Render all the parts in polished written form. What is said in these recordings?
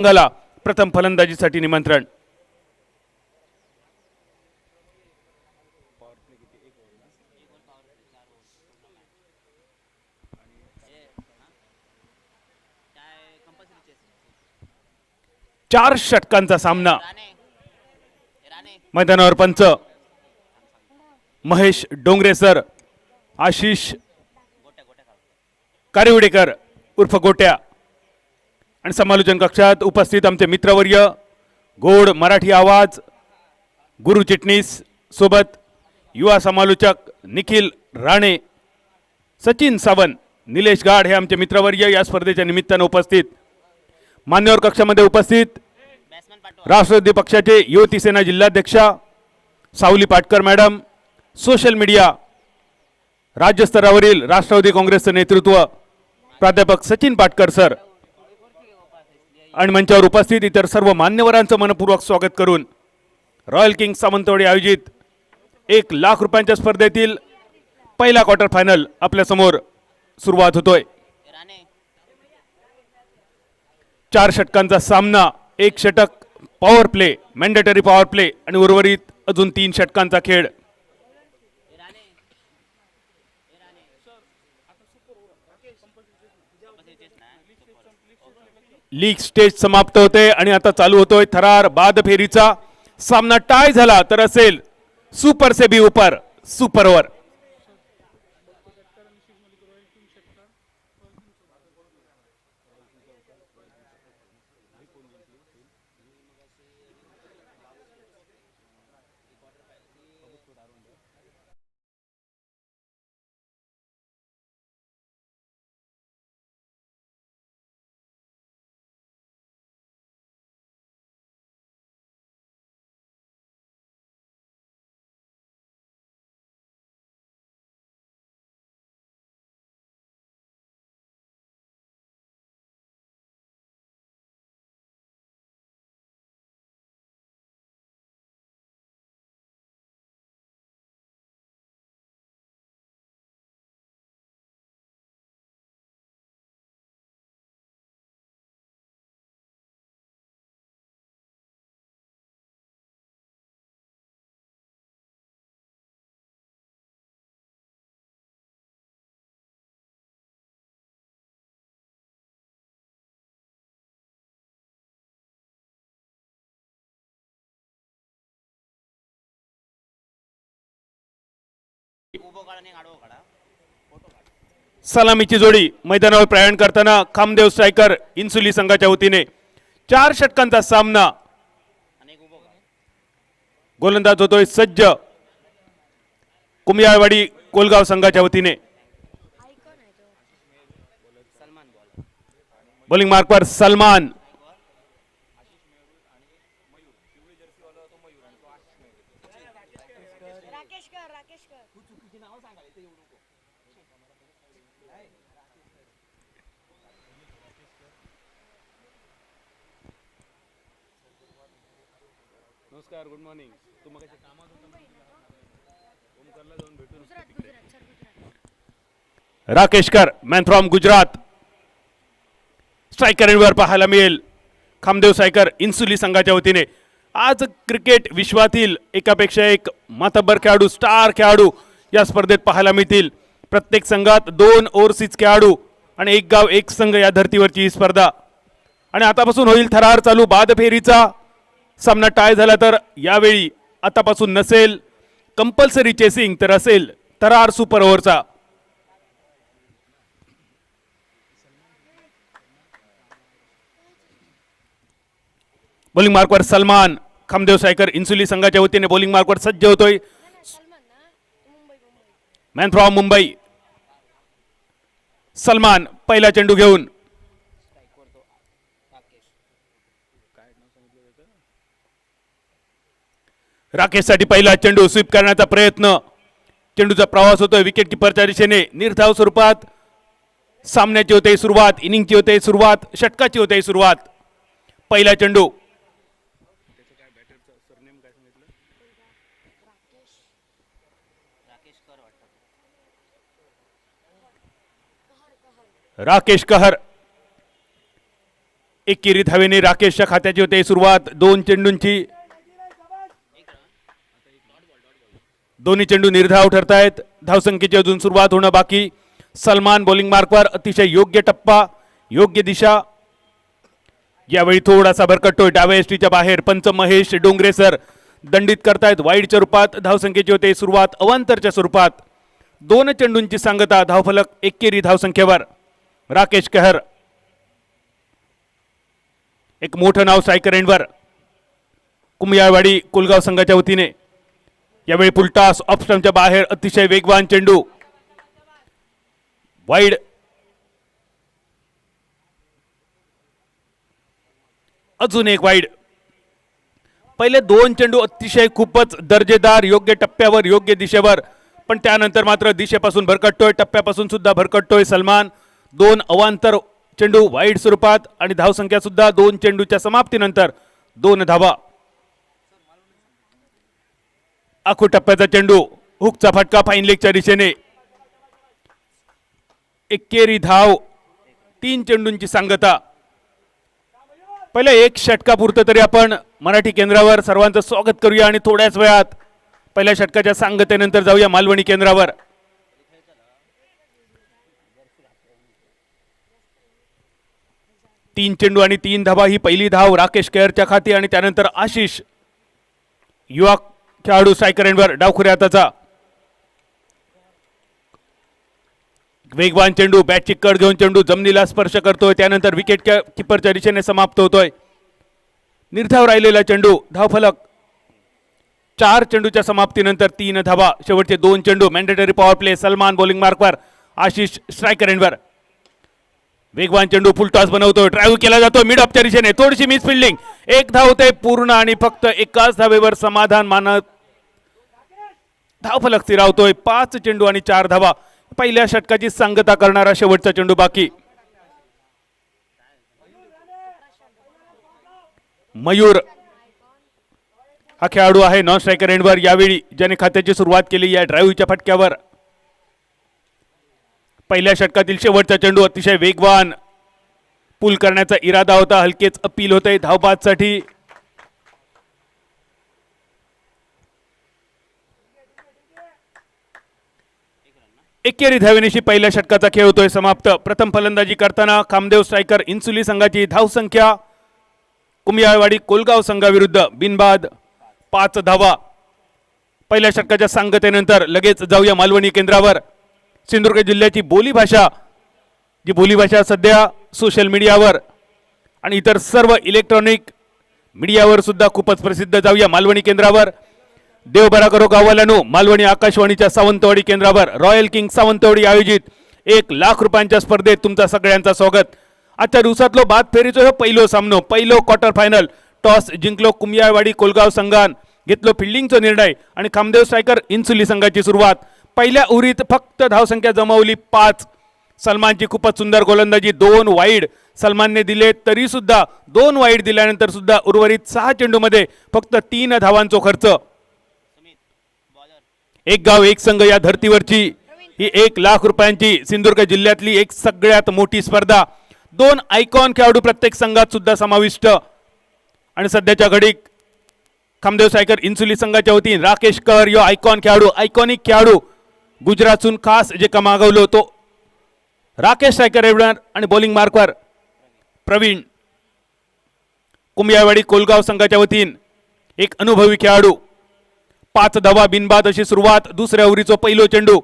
संघाला प्रथम फलंदाजीसाठी निमंत्रण. चार षटकांचा सामना. मैदानावर पंच महेश डोंगरे सर, आशिष कारिवडेकर उर्फ गोट्या आणि समालोचन कक्षात उपस्थित आमचे मित्रवर्य, गोड मराठी आवाज गुरु चिटणीस सोबत युवा समालोचक निखिल राणे, सचिन सावंत, निलेश गाड हे आमचे मित्रवर्य या स्पर्धेच्या निमित्ताने उपस्थित. मान्यवर कक्षामध्ये उपस्थित राष्ट्रवादी पक्षाचे युवती सेना जिल्हाध्यक्षा Savali Patkar madam, social media राज्यस्तरावरील राष्ट्रवादी काँग्रेसचे नेतृत्व प्राध्यापक सचिन पाटकर सर आणि मंचावर उपस्थित इतर सर्व मान्यवरांचं मनपूर्वक स्वागत करून रॉयल किंग सावंतवाडी आयोजित 1 लाख रुपयांच्या स्पर्धेतील पहिला क्वार्टर फायनल आपल्या समोर सुरुवात होतोय. 4 षटकांचा सामना, 1 षटक power play, mandatory power play आणि उर्वरित अजून 3 षटकांचा खेळ. लीग स्टेज समाप्त होते आणि आता चालू होतोय थरार बाद फेरीचा सामना. टाय झाला तर असेल सुपर से भी ऊपर, सुपर ओव्हर. सलामीची जोडी मैदानावर प्रयाण करताना खामदेव स्ट्रायकर इन्सुली संघाच्या वतीने 4 षटकांचा सामना. गोलंदाज होतोय सज्ज कुमियाळवाडी कोलगाव संघाच्या वतीने. बॉलिंग मार्कवर सलमान, नमस्कार, गुड मॉर्निंग. तू मग कामात ओमकारला जाऊन भेटून राकेशकर मॅन फ्रॉम गुजरात स्ट्रायकर एंडवर पाहायला मिळेल खामदेव स्ट्रायकर इन्सुली संघाच्या वतीने. आज क्रिकेट विश्वातील एकापेक्षा एक मातब्बर खेळाडू, स्टार खेळाडू या स्पर्धेत पाहायला मिळतील. प्रत्येक संघात 2 ओव्हरसीज खेळाडू आणि 1 गाव 1 संघ या धर्तीवरची ही स्पर्धा. आणि आतापासून होईल थरार चालू बाद फेरीचा सामना. टाय झाला तर यावेळी आतापासून नसेल कंपल्सरी चेसिंग, तर असेल थरार सुपर ओव्हरचा. बॉलिंग मार्कवर सलमान, खामदेव स्ट्रायकर इन्सुली संघाच्या वतीने बॉलिंग मार्कवर सज्ज होतोय. मॅन फ्रॉम मुंबई सलमान पहिला चेंडू घेऊन राकेशसाठी पहिला चेंडू स्वीप करण्याचा प्रयत्न. चेंडूचा प्रवास होतोय विकेट किपरच्या दिशेने. निर्धाव स्वरूपात सामन्याची होते सुरुवात, इनिंगची होते सुरुवात, षटकाची होते सुरुवात. पहिला चेंडू राकेश कहर एकेरी धावेने राकेशच्या खात्याची होते सुरुवात. 2 चेंडूंची, दोन्ही चेंडू निर्धाव ठरतायत. धावसंख्येची अजून सुरुवात होणं बाकी. सलमान बॉलिंग मार्कवर. अतिशय योग्य टप्पा, योग्य दिशा. यावेळी थोडासा भरकटतोय डाव्या एसटीच्या बाहेर. पंच महेश डोंगरे सर दंडित करतायत वाईडच्या रूपात. धावसंख्येची होते सुरुवात अवांतरच्या स्वरूपात. 2 चेंडूंची सांगता. धावफलक एकेरी धावसंख्येवर राकेश कहर. एक मोठं नाव स्ट्रायकर एंडवर कुमियाळवाडी कोलगाव संघाच्या वतीने. यावेळी पुलटास ऑफ स्टंपच्या बाहेर. अतिशय वेगवान चेंडू वाईड. अजून एक वाईड. पहिले 2 चेंडू अतिशय खूपच दर्जेदार, योग्य टप्प्यावर, योग्य दिशेवर. पण त्यानंतर मात्र दिशेपासून भरकटतोय, टप्प्यापासून सुद्धा भरकटतोय सलमान. 2 अवांतर चेंडू वाईड स्वरूपात आणि धावसंख्या सुद्धा 2 चेंडूच्या समाप्तीनंतर 2 धावा. आखू टप्प्याचा चेंडू, हुकचा फटका फाईन लेगच्या दिशेने. एकेरी धाव, 3 चेंडूंची सांगता. पहिले एक षटकापुरतं तरी आपण मराठी केंद्रावर सर्वांचं स्वागत करूया आणि थोड्याच वेळात पहिल्या षटकाच्या सांगतेनंतर जाऊया मालवणी केंद्रावर. तीन चेंडू आणि 3 धावा. ही पहिली धाव राकेश केअरच्या खाती आणि त्यानंतर आशिष युवा खेळाडू स्ट्रायकर एंडवर डावखुऱ्या हाताचा. वेगवान चेंडू, बॅटची कड घेऊन चेंडू जमिनीला स्पर्श करतोय. त्यानंतर विकेट किपरच्या दिशेने समाप्त होतोय. निर्धाव राहिलेला चेंडू. धावफलक 4 चेंडूच्या समाप्तीनंतर 3 धावा. शेवटचे 2 चेंडू mandatory power play. Salman bowling मार्कवर, आशिष स्ट्रायकर एंडवर. वेगवान चेंडू फुल टॉस बनवतोय. ड्राईव्ह केला जातो मिड ऑफच्या दिशेने. थोडीशी मिस फिल्डिंग. 1 धाव होते पूर्ण आणि फक्त एकाच धावेवर समाधान मानत धावफलक स्थिरावतोय. 5 चेंडू आणि 4 धावा. पहिल्या षटकाची सांगता करणारा शेवटचा चेंडू बाकी. मयूर हा खेळाडू आहे नॉन स्ट्रायकर एंडवर. यावेळी ज्याने खात्याची सुरुवात केली या ड्राईव्हच्या फटक्यावर. पहिल्या षटकातील शेवटचा चेंडू अतिशय वेगवान. पुल करण्याचा इरादा होता. हलकेच अपील होते धावबादसाठी. एकेरी धावेनिशी पहिल्या षटकाचा खेळ होतोय समाप्त. प्रथम फलंदाजी करताना खामदेव स्ट्रायकर इन्सुली संघाची धावसंख्या कुमियाळवाडी कोलगाव संघाविरुद्ध बिनबाद 5 धावा. पहिल्या षटकाच्या सांगतेनंतर लगेच जाऊया मालवणी केंद्रावर. सिंधुदुर्ग जिल्ह्याची बोलीभाषा, जी बोलीभाषा सध्या सोशल मीडियावर आणि इतर सर्व इलेक्ट्रॉनिक मीडियावर सुद्धा खूपच प्रसिद्ध. जाऊया मालवणी केंद्रावर. देवबरा करो गावालानो. मालवणी आकाशवाणीच्या सावंतवाडी केंद्रावर रॉयल किंग सावंतवाडी आयोजित 1 लाख रुपयांच्या स्पर्धेत तुमचा सगळ्यांचा स्वागत. आजच्या दिवसातलो बाद फेरीचो हे पहिलो सामनो, पहिलो क्वार्टर फायनल. टॉस जिंकलो कुमियाळवाडी कोलगाव संघान. घेतलो फिल्डिंगचा निर्णय आणि खामदेव स्ट्रायकर इन्सुली संघाची सुरुवात. पहिल्या उरीत फक्त धावसंख्या जमवली 5. सलमानची खूपच सुंदर गोलंदाजी. 2 वाईड सलमानने दिले, तरी सुद्धा 2 वाईड दिल्यानंतर सुद्धा उर्वरित 6 चेंडूमध्ये फक्त 3 धावांचा खर्च. एक गाव एक संघ या धर्तीवरची ही 1 लाख रुपयांची सिंधुदुर्ग जिल्ह्यातली एक सगळ्यात मोठी स्पर्धा. 2 आयकॉन खेळाडू प्रत्येक संघात सुद्धा समाविष्ट. आणि सध्याच्या घडीत खामदेव स्ट्रायकर इन्सुली संघाच्या वतीने राकेश कहर यो आयकॉन खेळाडू, आयकॉनिक खेळाडू गुजरातून खास जे मागवलो तो राकेश स्ट्रायकर एंडवर आणि बॉलिंग मार्कवर प्रवीण. कुमियाळवाडी कोलगाव संघाच्या वतीने एक अनुभवी खेळाडू. 5 धावा बिनबाद अशी सुरुवात. दुसऱ्या ओव्हरीचो पहिलो चेंडू.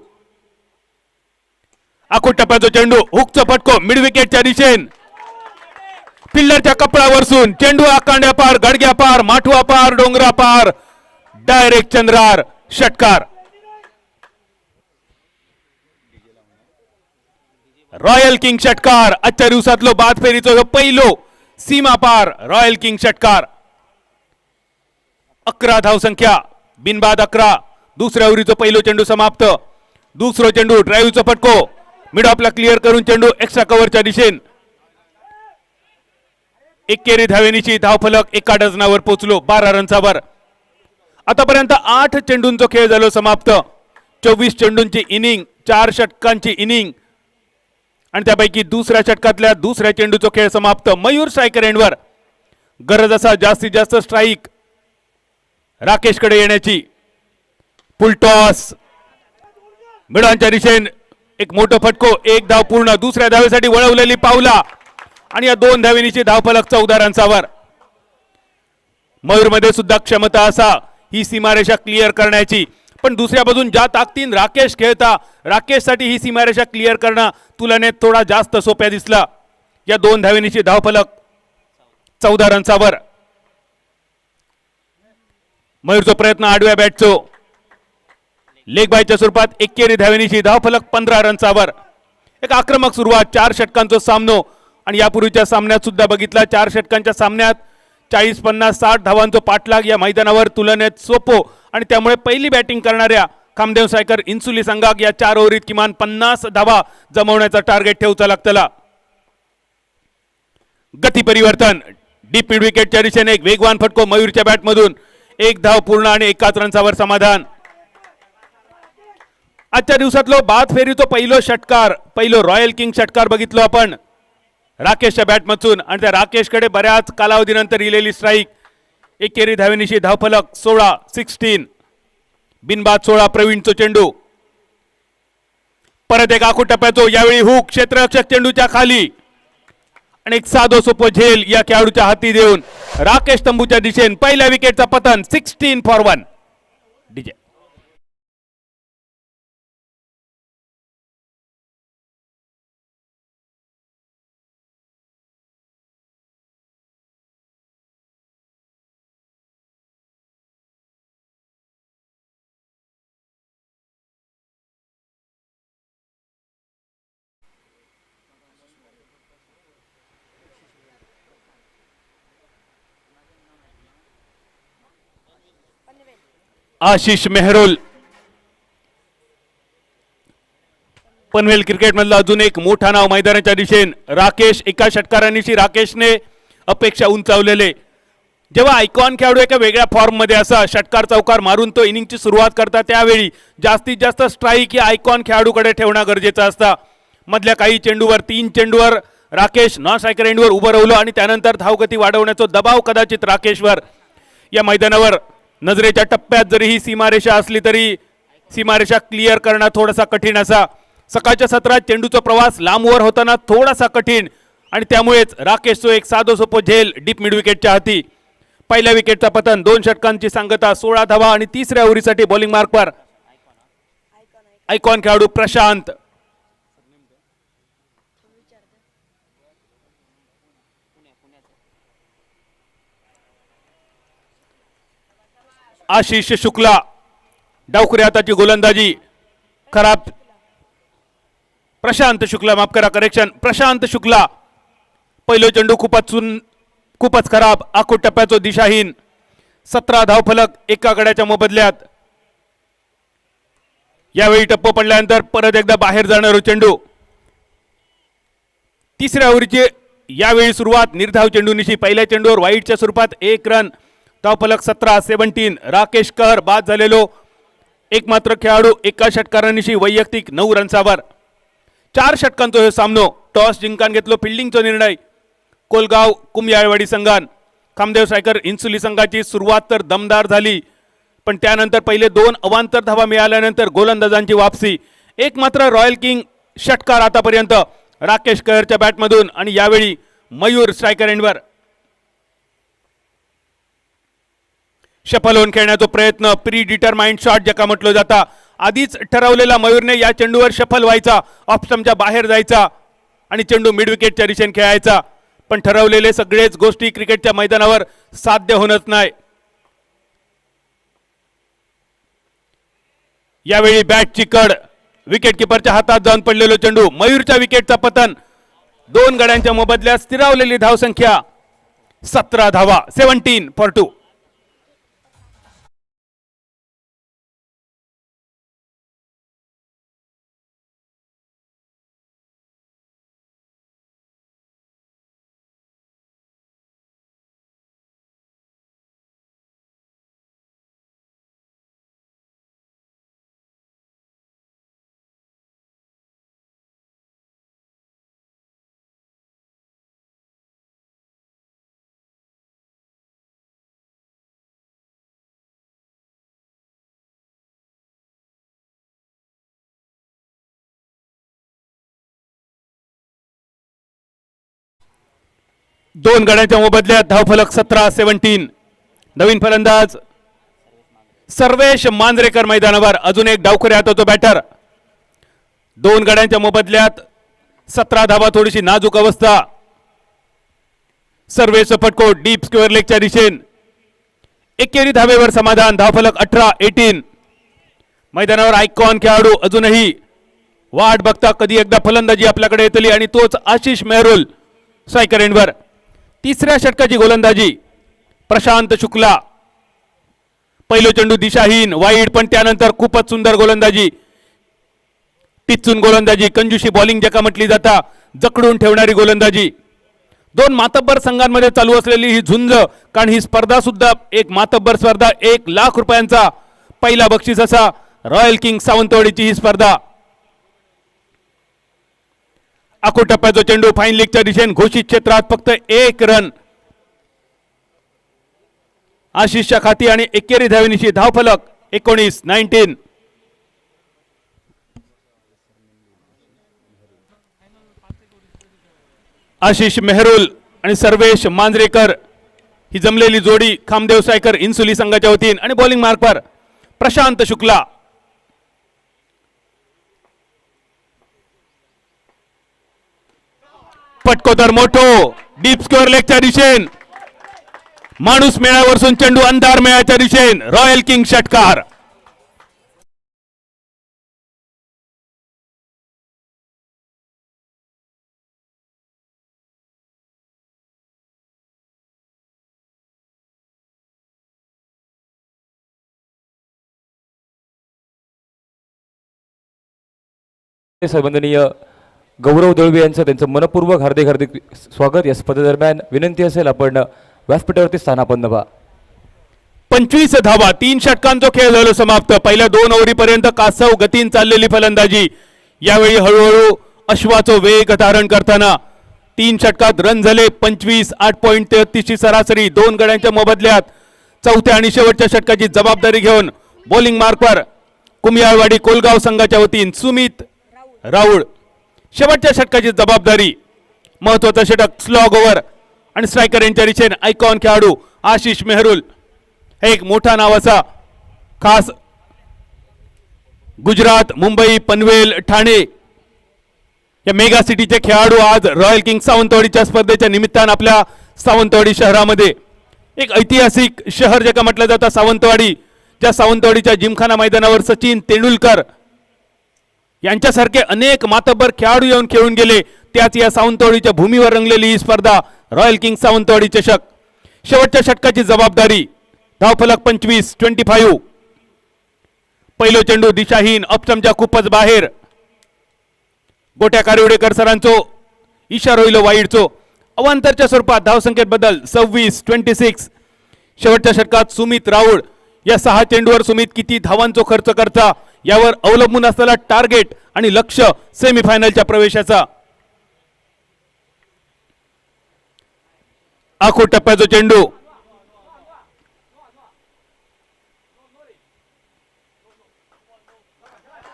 आखो टप्प्याचा चेंडू, हुकचा फटको मिड विकेटच्या दिशेन. फिल्डरच्या कपडावरसून चेंडू आकांड्या पार, गडग्या पार, माठवा पार, डोंगरा पार, डायरेक्ट चंद्रार. षटकार. रॉयल किंग षटकार. आजच्या दिवसातलो बाद फेरीचो पहिलो सीमा पार रॉयल किंग षटकार. 11 धावसंख्या बिनबाद 11. दुसऱ्या ओव्हरीचो पहिलो चेंडू समाप्त. दुसरो चेंडू ड्राईव्हचा फटको मिड ऑफला क्लिअर करून चेंडू एक्स्ट्रा कव्हरच्या दिशेन. एकेरी धावेनीची धावफलक 1 डझनावर पोहोचलो 12 रन्सावर. आतापर्यंत 8 चेंडूंचा खेळ झालो समाप्त. 24 चेंडूंची इनिंग, 4 षटकांची इनिंग आणि त्यापैकी दुसऱ्या षटकातल्या दुसऱ्या चेंडूचा खेळ समाप्त. मयूर स्ट्रायकर एंडवर. गरज असा जास्तीत जास्त स्ट्राईक राकेशकडे येण्याची. फुलटॉस मिडांच्या दिशेने एक मोठं फटको. एक धाव पूर्ण. दुसऱ्या धावेसाठी वळवलेली पावला आणि या दोन धावेनीची धावफलक 14 रन्सावर. मयूर मध्ये सुद्धा क्षमता असा ही सीमारेषा क्लिअर करण्याची, पण दुसऱ्या बाजून ज्या ताकदीन राकेश खेळता, राकेशसाठी ही सीमारेषा क्लिअर करणं तुलनेत थोडा जास्त सोप्या दिसला. या दोन धावेनीची धावफलक 14 रन्सावर. मयूरचा प्रयत्न आडव्या बॅटचो लेग बायच्या स्वरूपात एकेरी धावेनीची धावफलक 15 रन्सावर. एक आक्रमक सुरुवात. 4 षटकांचा सामनो आणि यापूर्वीच्या सामन्यात सुद्धा बघितला. 4 षटकांच्या सामन्यात 40, 50, 60 धावांचा पाठलाग या मैदानावर तुलनेत सोपो आणि त्यामुळे पहिली बॅटिंग करणाऱ्या कामदेव स्ट्रायकर इन्सुली संघाक या 4 ओव्हरीत किमान 50 धावा जमवण्याचा टार्गेट ठेवचा लागतला. गती परिवर्तन. डीप मिड विकेटच्या दिशेने एक वेगवान फटको मयूरच्या बॅटमधून. एक धाव पूर्ण आणि एकाच रन्सावर समाधान. आजच्या दिवसातलो बाद फेरीचो पहिलो षटकार, पहिलो रॉयल किंग षटकार बघितलो आपण राकेशच्या बॅटमधून आणि त्या राकेशकडे बऱ्याच कालावधीनंतर इलेली स्ट्राईक. एकेरी धावेनीची धावफलक 16. बिनबाद 16. प्रवीणचो चेंडू. परत एक आखूड टप्प्याचो. यावेळी हुक क्षेत्ररक्षक चेंडूच्या खाली आणि एक साधो सोपो झेल या खेळाडूच्या हाती देऊन राकेश तंबूच्या दिशेने पहिल्या विकेटचा पतन. 16 for 1. DJ Ashish Mehrol. Panvel cricket मधला अजून एक मोठा नाव मैदानाच्या दिशेने राकेश. एका षटकारांनीशी राकेशने अपेक्षा उंचावलेले. जेव्हा आयकॉन खेळाडू एका वेगळ्या फॉर्म मध्ये असा षटकार चौकार मारून तो इनिंगची सुरुवात करता, त्यावेळी जास्तीत जास्त स्ट्राईक या आयकॉन खेळाडूकडे ठेवणं गरजेचं असतं. मधल्या काही चेंडूवर 3 चेंडूवर राकेश नॉन स्ट्रायकर एंडवर उभं राहिलो आणि त्यानंतर धावगती वाढवण्याचा दबाव कदाचित राकेशवर. या मैदानावर नजरेच्या टप्प्यात जरी ही सीमारेषा असली तरी सीमारेषा क्लिअर करणं थोडासा कठीण असा. सकाळच्या सत्रात चेंडूचा प्रवास लांबवर होताना थोडासा कठीण आणि त्यामुळेच राकेशचो एक साधो सोपो झेल डीप मिड विकेटच्या हाती. पहिल्या विकेटचा पतन. 2 षटकांची सांगता. 16 धावा आणि तिसऱ्या ओव्हरीसाठी बॉलिंग मार्कवर आयकॉन खेळाडू प्रशांत. आशिष शुक्ला. डावखुरी हाताची गोलंदाजी खराब. प्रशांत शुक्ला, माफ करा, करेक्शन, प्रशांत शुक्ला. पहिलो चेंडू खूपच खराब. आखूड टप्प्याचो दिशाहीन. 17 धावफलक एका गड्याच्या मोबदल्यात. यावेळी टप्पो पडल्यानंतर परत एकदा बाहेर जाणारो चेंडू. तिसऱ्या ओव्हरीची यावेळी सुरुवात निर्धाव चेंडूनिशी. पहिल्या चेंडूवर वाईटच्या स्वरूपात 1 रन. धावफलक 17. राकेश कहर बाद झालेलो एकमात्र खेळाडू एका षटकारानिशी वैयक्तिक 9 रन्सावर. 4 षटकांचो हे सामनो. टॉस जिंकान घेतलो फिल्डिंगचा निर्णय कोलगाव कुमयाळवाडी संघान. कामदेव स्ट्रायकर इन्सुली संघाची सुरुवात तर दमदार झाली, पण त्यानंतर पहिले 2 अवांतर धावा मिळाल्यानंतर गोलंदाजांची वापसी. एक मात्र रॉयल किंग षटकार आतापर्यंत राकेश कहरच्या बॅटमधून आणि यावेळी मयूर स्ट्रायकर एंडवर. शफल होऊन खेळण्याचा प्रयत्न. प्री डिटरमाइंड शॉट ज्याका म्हटलं जाता. आधीच ठरवलेला मयूरने या चेंडूवर शफल व्हायचा, ऑफ स्टंपच्या बाहेर जायचा आणि चेंडू मिड विकेटच्या दिशेने खेळायचा. पण ठरवलेले सगळेच गोष्टी क्रिकेटच्या मैदानावर साध्य होणच नाही. यावेळी बॅटची कड. विकेट किपरच्या हातात जाऊन पडलेलो चेंडू. मयूरच्या विकेटचा पतन. 2 गड्यांच्या मोबदल्यात स्थिरावलेली धावसंख्या 17 धावा. 17 फॉर 2. दोन गड्यांच्या मोबदल्यात धावफलक 17-17. नवीन फलंदाज सर्वेश मांजरेकर मैदानावर. अजून एक डावखुरे हातावतो बॅटर. दोन गड्यांच्या मोबदल्यात 17 धावा. थोडीशी नाजूक अवस्था. सर्वेश फटको डीप स्क्वेअर लेगच्या दिशेन. एकेरी धावेवर समाधान. धावफलक 18-18. मैदानावर आयकॉन खेळाडू अजूनही वाट बघता कधी एकदा फलंदाजी आपल्याकडे येतली आणि तोच आशिष मेहरुल स्ट्रायकर एंडवर. तिसऱ्या षटकाची गोलंदाजी प्रशांत शुक्ला. पहिलो चेंडू दिशाहीन वाईड, पण त्यानंतर खूपच सुंदर गोलंदाजी. टिचून गोलंदाजी, कंजूशी बॉलिंग ज्याका म्हटली जाता, जकडून ठेवणारी गोलंदाजी. दोन मातब्बर संघांमध्ये चालू असलेली ही झुंज, कारण ही स्पर्धा सुद्धा एक मातब्बर स्पर्धा. 1 लाख रुपयांचा पहिला बक्षीस असा रॉयल किंग सावंतवाडीची ही स्पर्धा. अकोट टप्प्याचा चेंडू फाईन लीगच्या दिशेने. घोषित क्षेत्रात फक्त 1 रन आशिषच्या खाती आणि एकेरी धावेनिशी. धावफलक 19-19. आशिष मेहरुल आणि सर्वेश मांजरेकर ही जमलेली जोडी खामदेव स्ट्रायकर इन्सुली संघाच्या वतीने. आणि बॉलिंग मार्कवर प्रशांत शुक्ला. पटकोदर मोठो डीप स्क्वेअर लेगच्या दिशेन. माणूस मेळावरसून चेंडू अंधार मेळाच्या दिशेन. रॉयल किंग षटकार. सन्माननीय गौरव दळवे यांचं त्यांचं मनपूर्वक हार्दिक हार्दिक स्वागत. या स्पर्धेदरम्यान विनंती असेल आपण व्यासपीठावरती स्थानापन्न व्हा. 25 धावा. 3 षटकांचा खेळ झाला समाप्त. पहिल्या 2 ओव्हरीपर्यंत कासव गतीन चाललेली फलंदाजी. यावेळी हळूहळू अश्वाचो वेग धारण करताना 3 षटकात रन झाले 25. 8.33 ची सरासरी. 2 गड्यांच्या मोबदल्यात चौथ्या आणि शेवटच्या षटकाची जबाबदारी घेऊन बॉलिंग मार्कवर कुमियाळवाडी कोलगाव संघाच्या वतीने सुमित राऊळ. शेवटच्या षटकाची जबाबदारी. महत्वाचा षटक स्लॉग ओव्हर आणि स्ट्रायकर यांच्या दिशेने आयकॉन खेळाडू आशिष मेहरुल. एक मोठा नावाचा खास गुजरात, मुंबई, पनवेल, ठाणे या मेगा सिटीचे खेळाडू आज रॉयल किंग सावंतवाडीच्या स्पर्धेच्या निमित्तानं आपल्या सावंतवाडी शहरामध्ये. एक ऐतिहासिक शहर ज्याका म्हटलं जातं सावंतवाडी. ज्या सावंतवाडीच्या जिमखाना मैदानावर सचिन तेंडुलकर यांच्यासारखे अनेक मातब्बर खेळाडू येऊन खेळून गेले. त्याच या सावंतवाडीच्या भूमीवर रंगलेली ही स्पर्धा रॉयल किंग सावंतवाडी चषक. शेवटच्या षटकाची जबाबदारी. धावफलक 25-25. पहिलो चेंडू दिशाहीन, अपस्टंपच्या खूपच बाहेर. गोट्या कारिवडेकर सरांचो इशारो इलो वाईडचो. अवांतरच्या स्वरूपात धावसंख्येत बदल 26-26. शेवटच्या षटकात सुमित राऊळ. या 6 चेंडूवर सुमित किती धावांचो खर्च करता यावर अवलंबून असलेला टार्गेट आणि लक्ष सेमीफायनलच्या प्रवेशाचा. आखो टप्प्याचा चेंडू.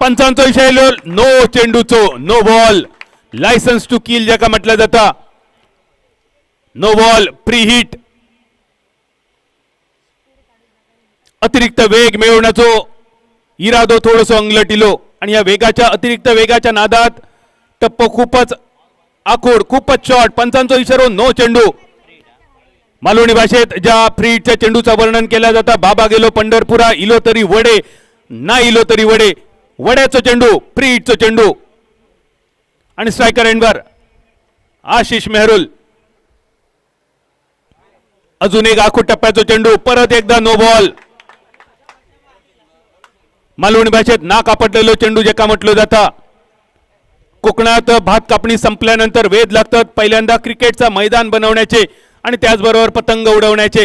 पंचांचो इशारा. नो चेंडूचो no ball. Licence to kill ज्याका म्हटलं जातं. No ball free hit. अतिरिक्त वेग मिळवण्याचो इरादो थोडंसं अंगलटिलो आणि या वेगाच्या अतिरिक्त वेगाच्या नादात टप्प खूपच आखोड, खूपच शॉर्ट. पंचांचो इशारो नो चेंडू. मालवणी भाषेत ज्या फ्री हिटच्या चेंडूचं वर्णन केलं जातं, बाबा गेलो पंढरपुरा, इलो तरी वडे, ना इलो तरी वडे. वड्याचा चेंडू, फ्री हिटचा चेंडू आणि स्ट्रायकर एंडवर आशिष मेहरुल. अजून एक आखो टप्प्याचा चेंडू. परत एकदा नो बॉल. मालवणी भाषेत नाक आपटलेलो चेंडू ज्याका म्हटलं जातं. कोकणात भात कापणी संपल्यानंतर वेध लागतात पहिल्यांदा क्रिकेटचा मैदान बनवण्याचे आणि त्याचबरोबर पतंग उडवण्याचे.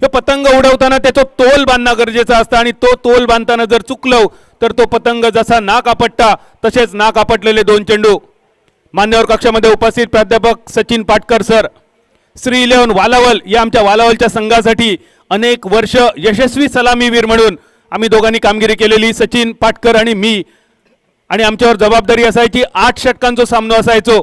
हे पतंग उडवताना त्याचा तोल बांधणं गरजेचं असतं आणि तो तोल बांधताना जर चुकलो तर तो पतंग जसा नाक आपटता तसेच नाक आपटलेले 2 चेंडू. मान्यवर कक्षामध्ये उपस्थित प्राध्यापक सचिन पाटकर सर, श्री 11 वालावल या आमच्या वालावलच्या संघासाठी अनेक वर्ष यशस्वी सलामीवीर म्हणून आम्ही दोघांनी कामगिरी केलेली. सचिन पाटकर आणि मी. आणि आमच्यावर जबाबदारी असायची 8 षटकांचा सामना असायचो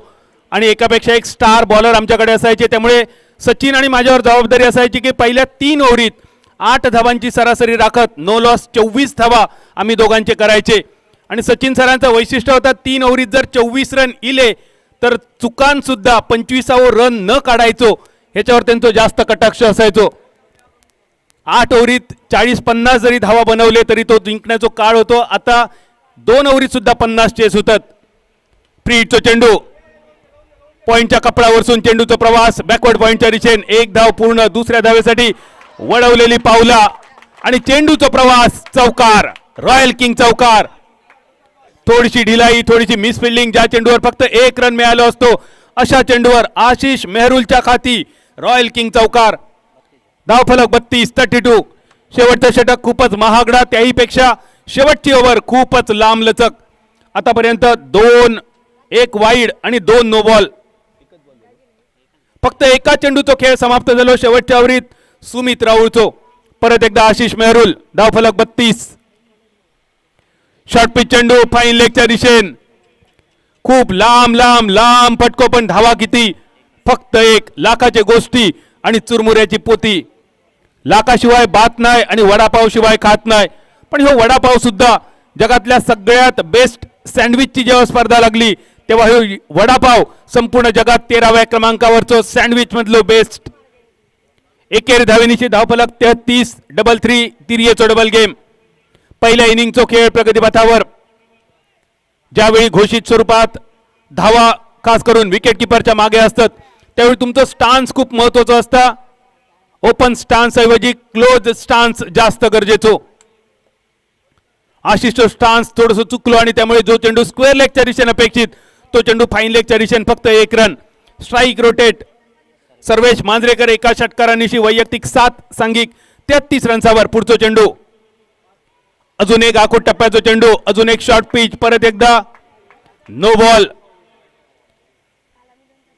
आणि एकापेक्षा एक स्टार बॉलर आमच्याकडे असायचे. त्यामुळे सचिन आणि माझ्यावर जबाबदारी असायची की पहिल्या 3 ओव्हरीत 8 धावांची सरासरी राखत नो लॉस 24 धावा आम्ही दोघांचे करायचे. आणि सचिन सरांचं वैशिष्ट्य होतं 3 ओव्हरीत जर 24 रन इले तर चुकांसुद्धा 25वा रन न काढायचो, ह्याच्यावर त्यांचं जास्त कटाक्ष असायचो. 8 ओव्हरीत 40-50 जरी धावा बनवले तरी तो जिंकण्याचा काळ होतो. आता 2 ओव्हरीत सुद्धा 50 चेस होतात. फ्री हिटचा चेंडू पॉइंटच्या कपडावरसून चेंडूचा प्रवास बॅकवर्ड पॉइंटच्या दिशेने 1 धाव पूर्ण. दुसऱ्या धावेसाठी वळवलेली पावला आणि चेंडूचा प्रवास चौकार, रॉयल किंग चौकार. थोडीशी ढिलाई, थोडीशी मिसफिल्डिंग, ज्या चेंडूवर फक्त 1 रन मिळाला असतो अशा चेंडूवर आशिष मेहरुलच्या खाती रॉयल किंग चौकार. धावफलक 32-32. शेवटचं षटक खूपच महागडा, त्याहीपेक्षा शेवटची ओव्हर खूपच लांबलचक. आतापर्यंत 2, 1 वाईड आणि 2 नो बॉल. फक्त एका चेंडूचा खेळ समाप्त झालो शेवटच्या ओव्हरीत सुमित राऊळचो. परत एकदा आशिष मेहरुल. धावफलक 32. शॉर्ट पिच चेंडू फाईन लेगच्या दिशेन खूप लांब लांब लांब फटको, पण धावा किती? फक्त 1. लाखाचे गोष्टी आणि चुरमुऱ्याची पोती. लाखाशिवाय बात नाही आणि वडापाव शिवाय खात नाही. पण हो वडापाव सुद्धा जगातल्या सगळ्यात बेस्ट सँडविचची जेव्हा स्पर्धा लागली तेव्हा हे वडापाव संपूर्ण जगात 13व्या क्रमांकावरचं सँडविच मधलं बेस्ट. एकेरी धावेनीची धावफलक 33. डबल 3 तिरियेचो डबल गेम. पहिल्या इनिंगचा खेळ प्रगतीपथावर. ज्यावेळी घोषित स्वरूपात धावा खास करून विकेट किपरच्या मागे असतात त्यावेळी तुमचं स्टान्स खूप महत्वाचं असतं. ओपन स्टान्स ऐवजी क्लोज स्टान्स जास्त गरजेचं. आशिषचं स्टान्स थोडंसं चुकलो आणि त्यामुळे जो चेंडू स्क्वेअर लेगच्या दिशेने अपेक्षित तो चेंडू फाईन लेगच्या दिशेने फक्त 1 run. Strike rotate. Sarvesh Manjrekar एका षटकारांनीशी वैयक्तिक 7 सांघिक 33 रन्सावर. पुढचा चेंडू अजून एक आखूड टप्प्याचा चेंडू, अजून एक शॉर्ट पिच, परत एकदा नो बॉल.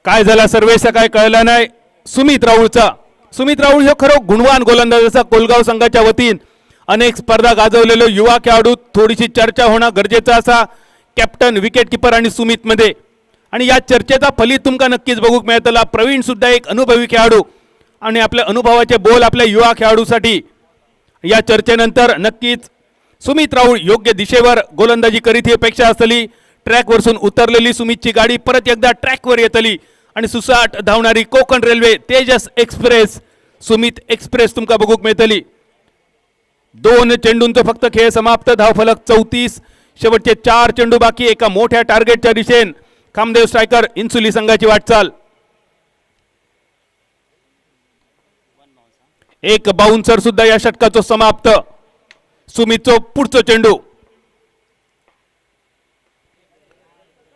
काय झाला सर्वेशचा काय कळलं नाही. सुमित राऊळचा. सुमित राऊळ हे खरं गुणवान गोलंदाज असा कोलगाव संघाच्या वतीन अनेक स्पर्धा गाजवलेलो युवा खेळाडू. थोडीशी चर्चा होणं गरजेचं असा कॅप्टन, विकेट किपर आणि सुमित मध्ये. आणि या चर्चेचा फलित तुमका नक्कीच बघूक मिळतला. प्रवीण सुद्धा एक अनुभवी खेळाडू आणि आपल्या अनुभवाचे बोल आपल्या युवा खेळाडूसाठी. या चर्चेनंतर नक्कीच सुमित राऊळ योग्य दिशेवर गोलंदाजी करीत ही अपेक्षा असली. ट्रॅकवरसून उतरलेली सुमितची गाडी परत एकदा ट्रॅकवर येतली आणि सुसाट धावणारी Konkan railway Tejas express, Sumit express तुमका बघूक मिळतली. 2 चेंडूंचा फक्त खेळ समाप्त. धावफलक 34. शेवटचे 4 चेंडू बाकी. एका मोठ्या टार्गेटच्या दिशेने खामदेव स्ट्रायकर इन्सुली संघाची वाटचाल. एक बाउन्सर सुद्धा या षटकाचं समाप्त. सुमितचं पुढचं चेंडू.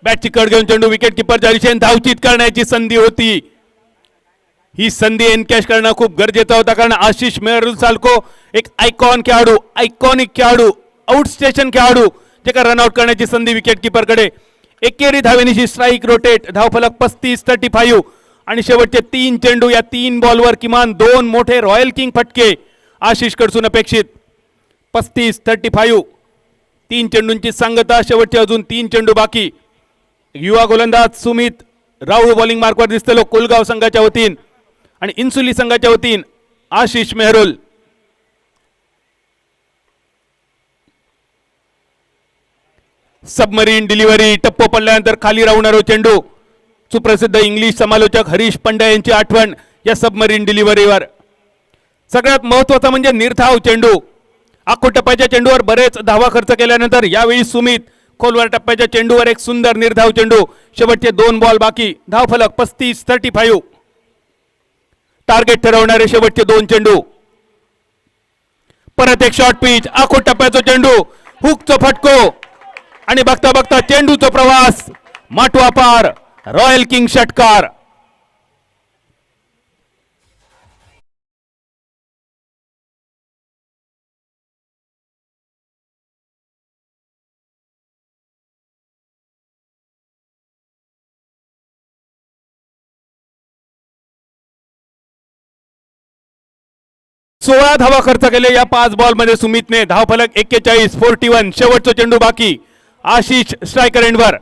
बॅटची कड घेऊन चेंडू विकेट किपरच्या दिशेने धावचीत करण्याची संधी होती. ही संधी एनकॅश करणं खूप गरजेचं होतं कारण आशिष मेहरुल सारखो एक आयकॉन खेळाडू, आयकॉनिक खेळाडू, आउटस्टेशन खेळाडू जे रनआउट करण्याची संधी विकेट किपरकडे. एकेरी धावेनीशी स्ट्राईक रोटेट. धावफलक 35-35 आणि शेवटचे 3 चेंडू. या 3 बॉलवर किमान 2 मोठे रॉयल किंग फटके आशिष कडसून अपेक्षित. 35-35. 3 चेंडूंची सांगता. शेवटचे अजून 3 चेंडू बाकी. युवा गोलंदाज सुमित राऊळ बॉलिंग मार्कवर दिसतलो कोलगाव संघाच्या वतीन आणि इन्सुली संघाच्या वतीन आशिष मेहरुल. Submarine delivery. टप्पो पडल्यानंतर खाली राहणारो चेंडू. सुप्रसिद्ध इंग्लिश समालोचक हरीश पंड्या यांची आठवण या सबमरीन डिलिव्हरीवर. सगळ्यात महत्वाचा म्हणजे निर्धाव चेंडू. आखूड टप्प्याच्या चेंडूवर बरेच धावा खर्च केल्यानंतर यावेळी सुमित खोलवर टप्प्याच्या चेंडूवर एक सुंदर निर्धाव चेंडू. शेवटचे 2 बॉल बाकी. धावफलक 35-35. टार्गेट ठरवणारे शेवटचे 2 चेंडू. परत एक शॉर्ट पिच. आखूड टप्प्याचा चेंडू. हुकचा फटको आणि बघता बघता चेंडूचा प्रवास माटवा पार. रॉयल किंग षटकार. सोळा धावा खर्च केले या 5 बॉल मध्ये सुमितने. धावफलक 41-41. शेवटचा चेंडू बाकी. आशिष स्ट्रायकर एंडवर.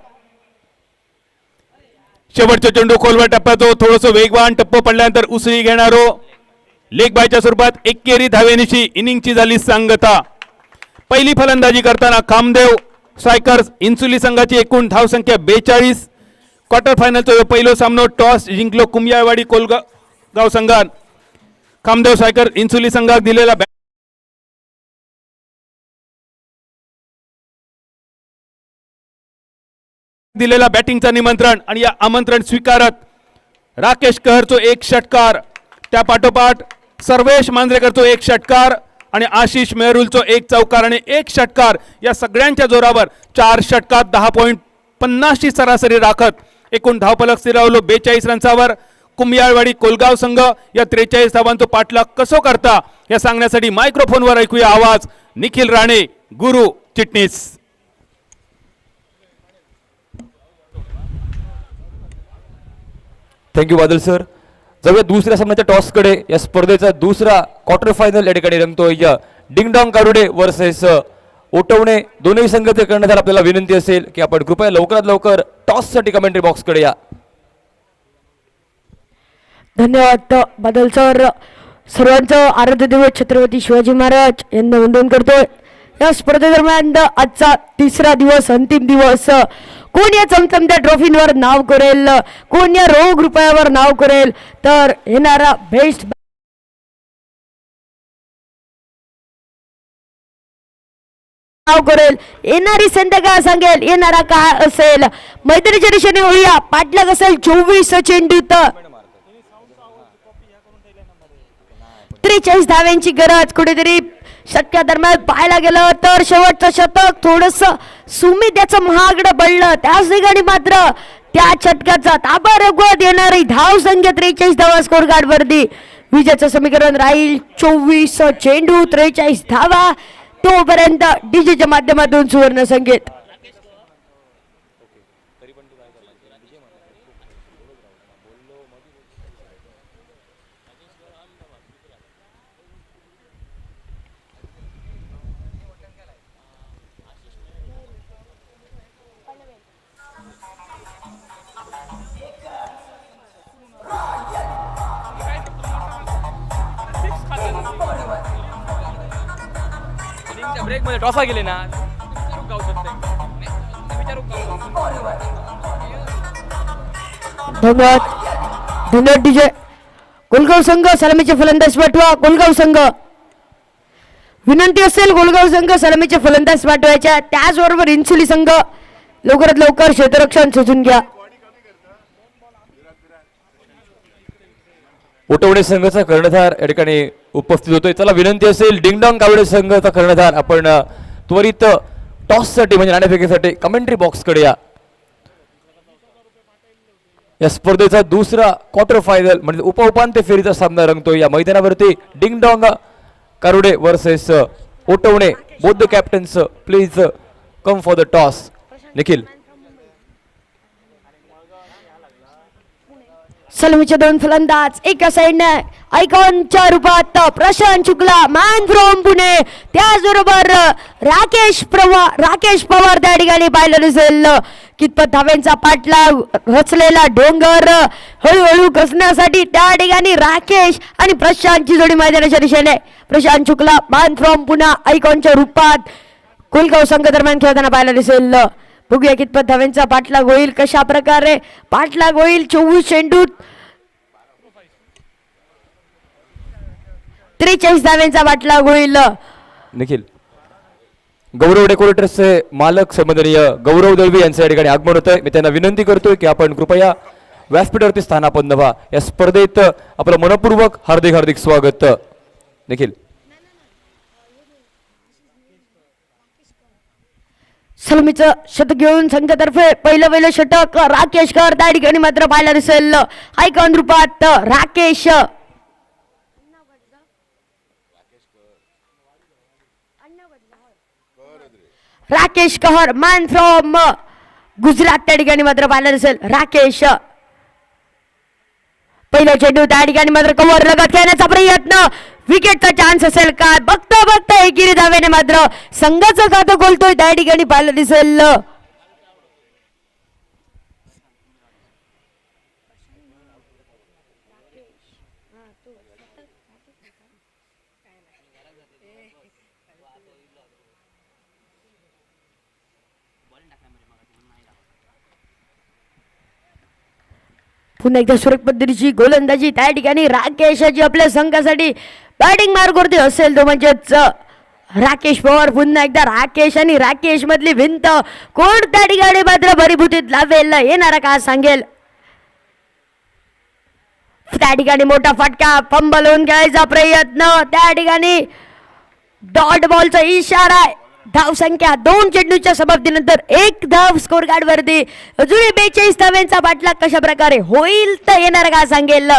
शेवटचा चेंडू खोलवर टप्प्यातो थोडंसं वेगवान टप्प पडल्यानंतर उसळी घेणारो लेग बायच्या स्वरूपात एकेरी धावेनिशी इनिंगची झाली सांगता. पहिली फलंदाजी करताना कामदेव स्ट्रायकर्स इन्सुली संघाची एकूण धावसंख्या 42. क्वार्टर फायनलचा पहिलो सामनो टॉस जिंकलो कुंभियाळवाडी कोलगाव संघात. कामदेव स्ट्रायकर इन्सुली संघात दिलेला बॅटिंगचा निमंत्रण आणि या आमंत्रण स्वीकारत राकेश कहरचो एक षटकार, त्या पाठोपाठ सर्वेश मांजरेकरचो एक षटकार आणि आशिष मेहरुलचो एक चौकार आणि एक षटकार, या सगळ्यांच्या जोरावर 4 षटकात 10.50 ची सरासरी राखत एकूण धावफलक स्थिरावलो 42 रन्सावर. कुंभियाळवाडी कोलगाव संघ या 43 धावांचा पाठलाग कसो करता या सांगण्यासाठी मायक्रोफोनवर ऐकूया आवाज निखिल राणे, गुरु चिटणीस. Thank you Badal sir. जाऊया दुसऱ्या सामन्याच्या टॉसकडे. या स्पर्धेचा दुसरा क्वार्टर फायनल या ठिकाणी रंगतोय. या डिंगडॉंग कारुडे वर्सेस ओटवणे दोन्ही संघाचे कर्णधार आपल्याला विनंती असेल की आपण कृपया लवकरात लवकर टॉससाठी कमेंट्री बॉक्सकडे या. धन्यवाद बादल सर. सर्वांचं आराध्य दैवत छत्रपती शिवाजी महाराज यांना वंदन करतोय. या स्पर्धेदरम्यान आजचा तिसरा दिवस, अंतिम दिवस. कोण या चमचमत्या ट्रॉफींवर नाव करेल, कोण या रोख रुपयावर नाव करेल, तर येणारा बेस्ट नाव करेल, येणारी संध्याकाळ सांगेल येणारा काय असेल. मैत्रीच्या दिशेने होऊया. पाठलाग असेल 24 चेंडूत 43 धाव्यांची गरज. कुठेतरी षटका दरम्यान पाहायला गेलं तर शेवटचं शतक थोडस सुमित याचं महागडं पडलं. त्याच ठिकाणी मात्र त्या षटकाचा ताबा रगवत येणारी धाव संख्या 43 धावा स्कोर कार्ड वरती. विजेचं समीकरण राहील 24 चेंडू 43 धावा. तोपर्यंत डीजेच्या माध्यमातून सुवर्ण संकेत. ब्रेक मध्ये टॉसा गेले ना. धन्यवाद धन्यवाद डीजे. कोलगाव संघ सलामीचे फलंदाज पाठवा. कोलगाव संघ विनंती असेल कोलगाव संघ सलामीचे फलंदाज पाठवायच्या. त्याचबरोबर इन्सुली संघ लवकरात लवकर क्षेत्ररक्षण सजून घ्या. ओटवणे संघाचा कर्णधार या ठिकाणी उपस्थित होतोय. चला विनंती असेल डिंगडॉंग कावडे संघाचा कर्णधार आपण त्वरित टॉससाठी म्हणजे नाणेफेकीसाठी कमेंट्री बॉक्सकडे या. या स्पर्धेचा दुसरा क्वार्टर फायनल म्हणजे उपउपांत्य फेरीचा सामना रंगतोय. या मैदानावरती डिंगडॉंग Karude versus Otawane. Both the captains please come for the toss. Nikhil. सलामीचे 2 फलंदाज एका साईडने आयकॉनच्या रूपात प्रशांत शुक्ला मॅन फ्रॉम पुणे. त्याचबरोबर राकेश पवार त्या ठिकाणी पाहिलं दिसेल. कितपत धाव्यांचा पाठलाग रचलेला डोंगर हळूहळू घसण्यासाठी त्या ठिकाणी राकेश आणि प्रशांतची जोडी मैदानाच्या दिशेने. प्रशांत शुक्ला मॅन फ्रॉम पुणे आयकॉनच्या रूपात कोलगाव संघ दरम्यान खेळताना पाहायला दिसेल. बघूया कितपत धाव्यांचा पाठलाग होईल, कशा प्रकारे पाठलाग होईल. 24 चेंडूत 43 धाव्यांचा पाठलाग होईल. निखिल. गौरव डेकोरेटर्सचे मालक सन्माननीय गौरव दळवी यांचं या ठिकाणी आगमन होत आहे. मी त्यांना विनंती करतोय की आपण कृपया व्यासपीठावरती स्थानापन्न व्हा. या स्पर्धेत आपलं मनपूर्वक हार्दिक हार्दिक स्वागत. निखिल. सलामीचं शतक घेऊन संघातर्फे पहिलं षटक राकेश कर त्या ठिकाणी मात्र पाहायला दिसेल. आयकॉन रूपात राकेश कहर मॅन फ्रॉम गुजरात त्या ठिकाणी मात्र पाहायला दिसेल. राकेश पहिला चेंडू त्या ठिकाणी मात्र कव्हर लगत खेळण्याचा प्रयत्न. विकेटचा चान्स असेल का बघता एकेरी धावेने मात्र संघाचं खातं खोलतोय त्या ठिकाणी पाहायला दिसेल. पुन्हा एकदा सुरेख पद्धतीची गोलंदाजी त्या ठिकाणी राकेशाची आपल्या संघासाठी बॅटिंग मार्गवरती असेल तो म्हणजेच राकेश पवार. पुन्हा एकदा राकेश आणि राकेश मधली भिंत कोण त्या ठिकाणी मात्र भरीभूतीत लावेल येणारा का सांगेल. त्या ठिकाणी मोठा फटका फंबल होऊन खेळायचा प्रयत्न त्या ठिकाणी डॉट बॉलचा इशारा आहे. धाव संख्या 2 चेंडूच्या समाप्तीनंतर 1 धाव स्कोर कार्ड वरती. अजूनही 42 धावांचा पाठलाग कशा प्रकारे होईल तर येणार का सांगेल.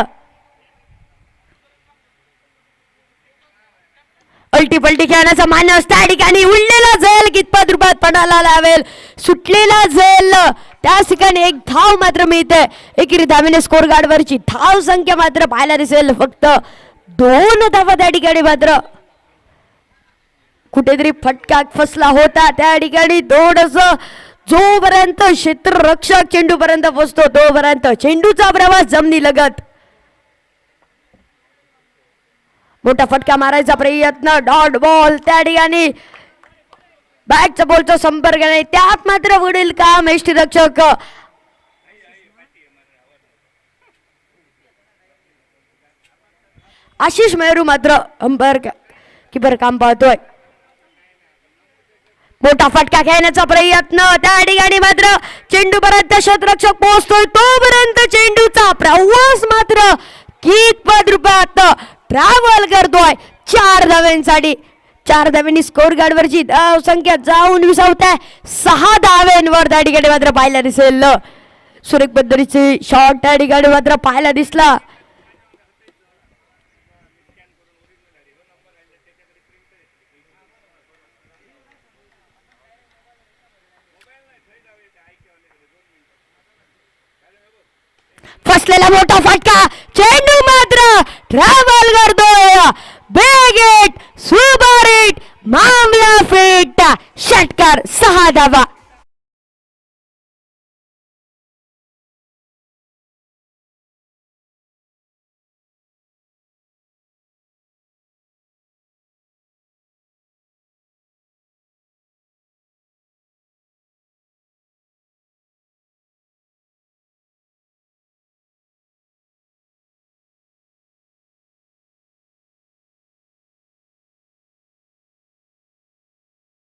अल्टी पलटी खेळण्याचा मानस त्या ठिकाणी उडलेला झेल कितपत रूपात पणाला लावेल. सुटलेला झेल त्या ठिकाणी 1 धाव मात्र मिळते. एकेरी धावेने स्कोर कार्ड वरची धाव संख्या मात्र पाहायला दिसेल फक्त 2 धावा त्या ठिकाणी मात्र कुठेतरी फटका फसला होता. त्या ठिकाणी थोडस जोपर्यंत क्षेत्ररक्षक चेंडू पर्यंत पोहोचतो तोपर्यंत चेंडूचा प्रवास जमिनी लगत. मोठा फटका मारायचा प्रयत्न डॉट बॉल त्या ठिकाणी बॅटचा बॉलचा संपर्क नाही त्यात मात्र वडील काम यष्टीरक्षक आशिष मेहरू मात्र अंपायर किपर काम पाहतोय. मोठा फटका खेळण्याचा प्रयत्न त्या ठिकाणी मात्र चेंडू पर्यंत क्षेत्ररक्षक पोहोचतोय तोपर्यंत चेंडूचा प्रवास मात्र कितपत रूपात ट्रॅव्हल करतोय. 4 धाव्यांसाठी 4 धाव्यांनी स्कोर कार्ड वरची धाव संख्या जाऊन विसावते 6 धाव्यांवर त्या ठिकाणी मात्र पाहायला दिसेल. सुरेख पद्धतीचे शॉट त्या ठिकाणी मात्र पाहायला दिसला. फसलेला मोठा फटका चेंडू मात्र ट्रॅव्हल करतोय. बिग हिट सुपर हिट मामला फिट षटकार 6 धावा.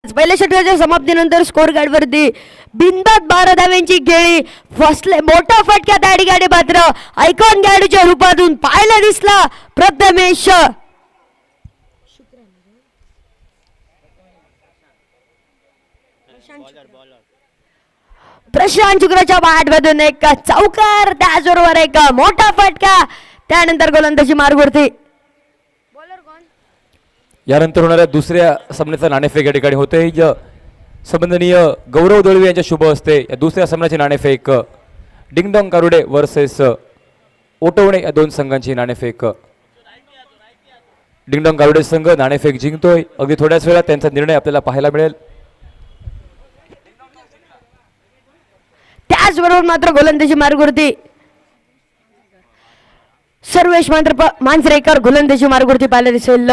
पहिल्या षटकाच्या समाप्तीनंतर स्कोर कार्ड वरती बिंदात 12 धाव्यांची खेळी. फसले मोठा फटका त्या ठिकाणी मात्र आयकॉन खेळाडूच्या रूपातून पाहायला दिसला प्रथमेश. प्रशांत शुक्राच्या बॅटमधून एक चौकार त्याचबरोबर एक मोठा फटका त्यानंतर गोलंदाजी मार्गवरती. यानंतर होणाऱ्या दुसऱ्या सामन्याचा नाणेफेक या ठिकाणी होते. संबंधनीय गौरव दळवी यांच्या शुभ हस्ते या दुसऱ्या सामन्याची नाणेफेक डिंगडॉंग कारुडे वर्सेस ओटवणे या 2 संघांची नाणेफेक. डिंगडॉंग कारुडे संघ नाणेफेक जिंकतोय. अगदी थोड्याच वेळात त्यांचा निर्णय आपल्याला पाहायला मिळेल. त्याचबरोबर मात्र गोलंदाजी मार्गवरती सर्वेश मांजरेकर गोलंदाजी मार्गवरती पाहायला दिसेल.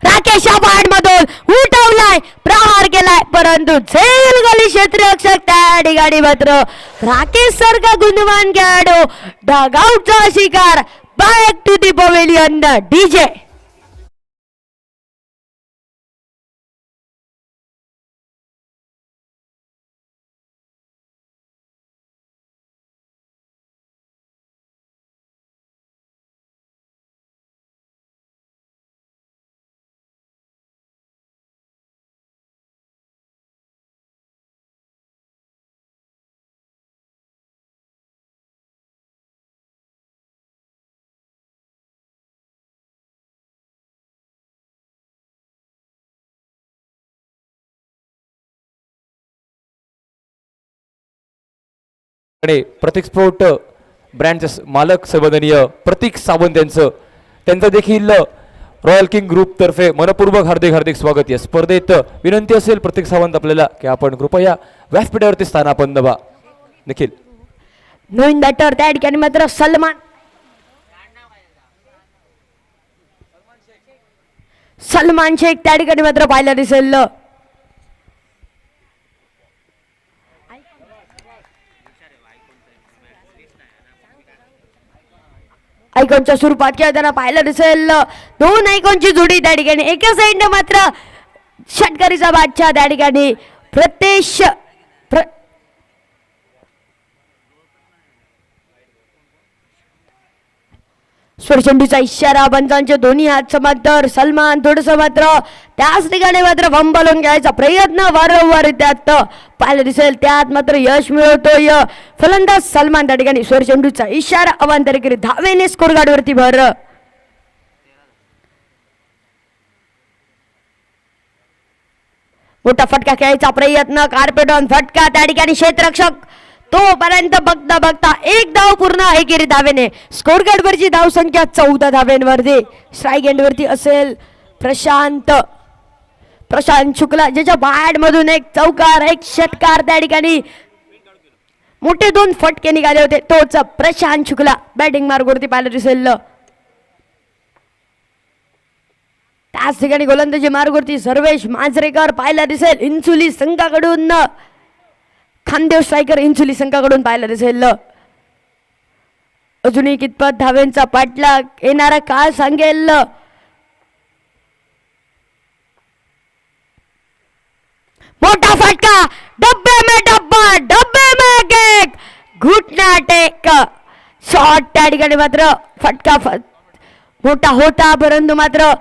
राकेश बॅट मधून उठवलाय प्रहार केलाय परंतु झेल गली क्षेत्ररक्षक त्या ठिकाणी मात्र राकेश सारखा गुणवान खेळाडू डगआउटचा शिकार. Back to the pavilion DJ. आणि प्रतीक स्पोर्ट ब्रँडचे मालक संबंधनीय प्रतीक सावंत त्यांचं देखील रॉयल किंग ग्रुप तर्फे मनपूर्वक हार्दिक स्वागत. या स्पर्धेत विनंती असेल प्रतीक सावंत आपल्याला की आपण कृपया व्यासपीठावरती स्थानापन्न व्हा. निखिल नवीन बॅटर त्या ठिकाणी मात्र सलमान शेख त्या ठिकाणी मात्र पाहायला दिसेल. आयकॉनच्या स्वरूपात खेळताना पाहायला दिसेल. दोन आयकॉनची जोडी त्या ठिकाणी. एका साईडने मात्र षटकारीचा बादशाह त्या ठिकाणी प्रत्यक्ष स्पर्शेंडूचा इशारा. पंचांचे दोन्ही हात समांतर. सलमान थोडस मात्र त्याच ठिकाणी मात्र बंबलून घ्यायचा प्रयत्न वारंवार त्यात पाहायला दिसेल. त्यात मात्र यश मिळवतोय फलंदाज सलमान त्या ठिकाणी. स्पर्शेंडूचा इशारा अवांतर करीत धावेने स्कोर गाडीवरती भर. मोठा फटका खेळायचा प्रयत्न. कार्पेटॉन फटका त्या ठिकाणी. क्षेत्ररक्षक तोपर्यंत बघता बघता एक धाव पूर्ण एकेरी धावेने. स्कोर कार्डवरची धाव संख्या 14 धावेंवरती. स्ट्राईक एंडवरती असेल प्रशांत शुक्ला, ज्याच्या बॅट मधून एक चौकार एक षटकार त्या ठिकाणी. मोठे दोन फटके निघाले होते. तोच प्रशांत शुक्ला बॅटिंग मार्गवरती पाहायला दिसेल. त्याच ठिकाणी गोलंदाजी मार्गवरती सर्वेश मांजरेकर पाहायला दिसेल. इन्सुली संघाकडून खानदेव स्ट्रायकर इन्सुली संघाकडून पाहायला दिसेल. अजूनही कितपत धावेंचा पाठलाग येणारा काळ सांगेल. मोठा फटका. डब्बे में डब्बा डब्बे में केक. घुटना टेक शॉट त्या ठिकाणी मात्र फटका मोठा होता परंतु मात्र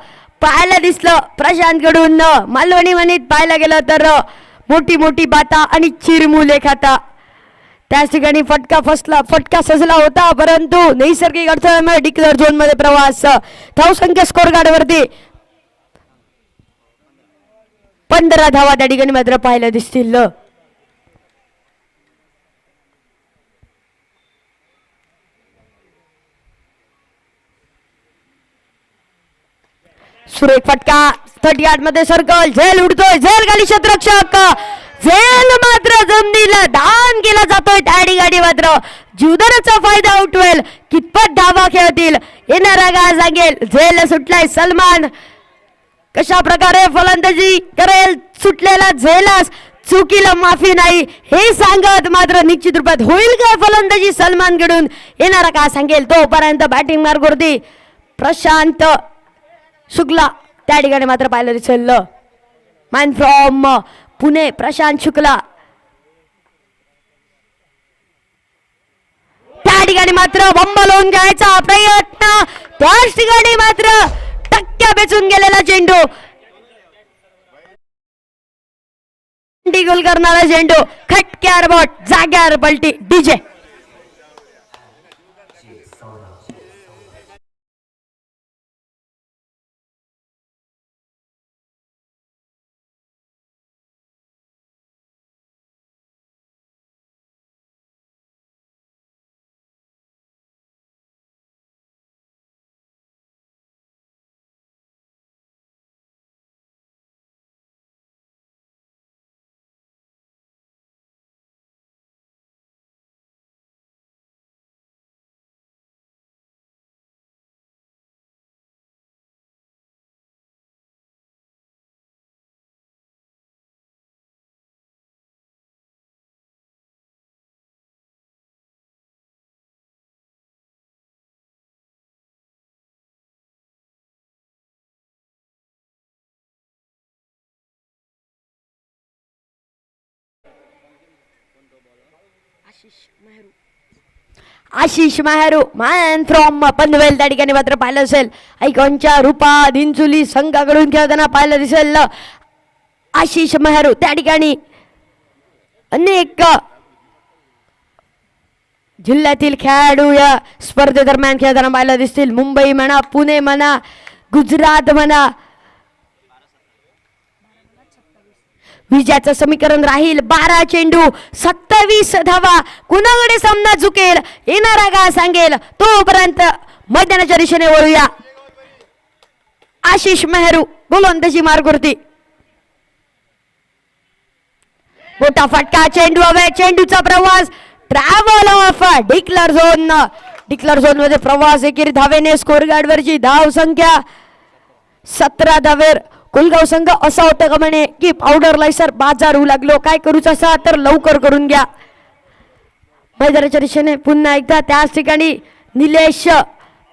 पाहायला दिसलं प्रशांत कडून. मालवणी म्हणीत पाहायला गेलं तर मोठी मोठी बाता आणि चिरमुले खाता. त्याच ठिकाणी फटका सजला होता परंतु नैसर्गिक अडथळ्यामुळे डिक्लेअर झोन मध्ये प्रवास. धावसंख्या स्कोर कार्डवरती 15 धावा त्या ठिकाणी मात्र पाहायला दिसतील. सुरेख फटका 30 मध्ये सर्कल. झेल उडतोय. झेल गाडी क्षेत्ररक्षक. झेल मात्र जमिनीला दान केला जातोय. त्या ठिकाणी मात्र जीवदानाचा फायदा उठवेल. कितपत धावा खेळतील येणारा काळ सांगेल. झेल सुटलाय. सलमान कशा प्रकारे फलंदाजी करेल. सुटलेला झेलास चुकीला माफी नाही हे सांगत मात्र निश्चित रूपात होईल काय फलंदाजी सलमान कडून येणारा काळ सांगेल. तोपर्यंत बॅटिंग मार्गवरती प्रशांत शुक्ला त्या ठिकाणी मात्र पाहायला दिसेल. मॅन फ्रॉम पुणे प्रशांत शुक्ला त्या ठिकाणी मात्र बंबलून घ्यायचा प्रयत्न. त्याच ठिकाणी मात्र टक्क्या बेचून गेलेला चेंडू. गोल करणारा चेंडू खटक्यावर बॉट जाग्यावर पलटी. DJ Ashish Mehru man from Panvel त्या ठिकाणी मात्र पाहिलं असेल. आयकॉनच्या रूपात इन्सुली संघाकडून खेळताना पाहायला दिसेल. आशिष मेहरू त्या ठिकाणी अनेक जिल्ह्यातील खेळाडू या स्पर्धेदरम्यान खेळताना पाहायला दिसतील. मुंबई म्हणा, पुणे म्हणा, गुजरात म्हणा. विजयाचं समीकरण राहील 12 चेंडू 27 धावा. कुणाकडे सामना झुकेल येणारा काळ सांगेल. तोपर्यंत मैदानाच्या दिशेने वळूया. आशिष मेहरू गोलंदाजी मार्गवरती. मोठा फटका. चेंडू हवे. चेंडूचा प्रवास ट्रॅव्हल ऑफ डिक्लेअर झोन मध्ये प्रवास. एकेरी धावेने स्कोर गार्डवरची धाव संख्या 17 धावेर. कोलगाव संघ असा होता का म्हणे की पावडर लायसर बाजार होऊ लागलो. काय करूच असा तर लवकर करून घ्या. मैदानाच्या दिशेने पुन्हा एकदा त्याच ठिकाणी निलेश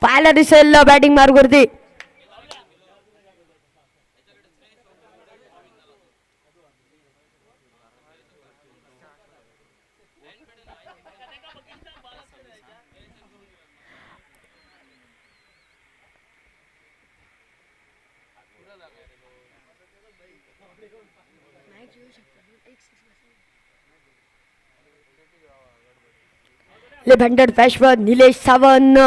पाहायला दिसेल बॅटिंग मार्गवरती. लेफ्ट हँडेड पेशवर निलेश सावंत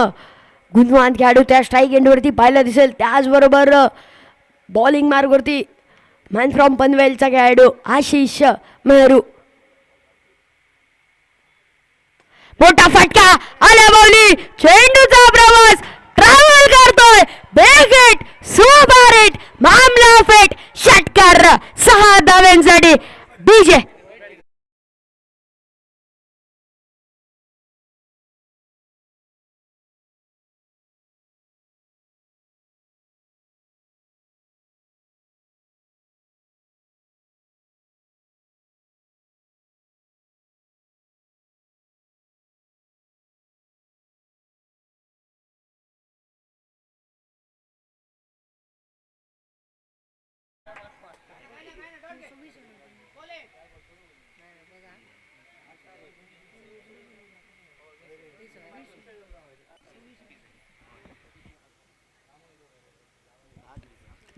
गुणवान खेळाडू त्या स्ट्राईक एंडवरती पाहायला दिसेल. त्याचबरोबर बॉलिंग मार्गवरती मॅन फ्रॉम पनवेलचा खेळाडू आशिष मेहरू. मोठा फटका आला बॉली चेंडूचा प्रवास ट्रॅव्हल करतोय बिग हिट सुपर हिट मामला फेट षटकार 6 धावांसाठी डीजे.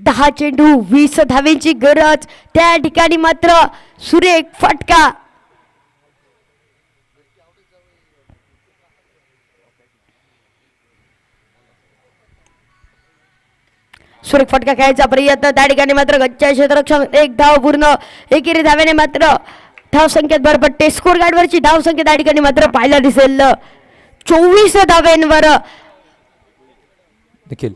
दहा चेंडू 20 धावेंची गरज. त्या ठिकाणी मात्र सुरेख फटका. सुरेख फटका खेळायचा प्रयत्न. त्या ठिकाणी मात्र गच्च्या क्षेत्ररक्षण 1 धाव पूर्ण. एकेरी धाव्याने मात्र धाव संख्येत भर पडते. स्कोर गार्डवरची धाव संख्या त्या ठिकाणी मात्र पाहायला दिसेल 24 धाव्यांवर. देखील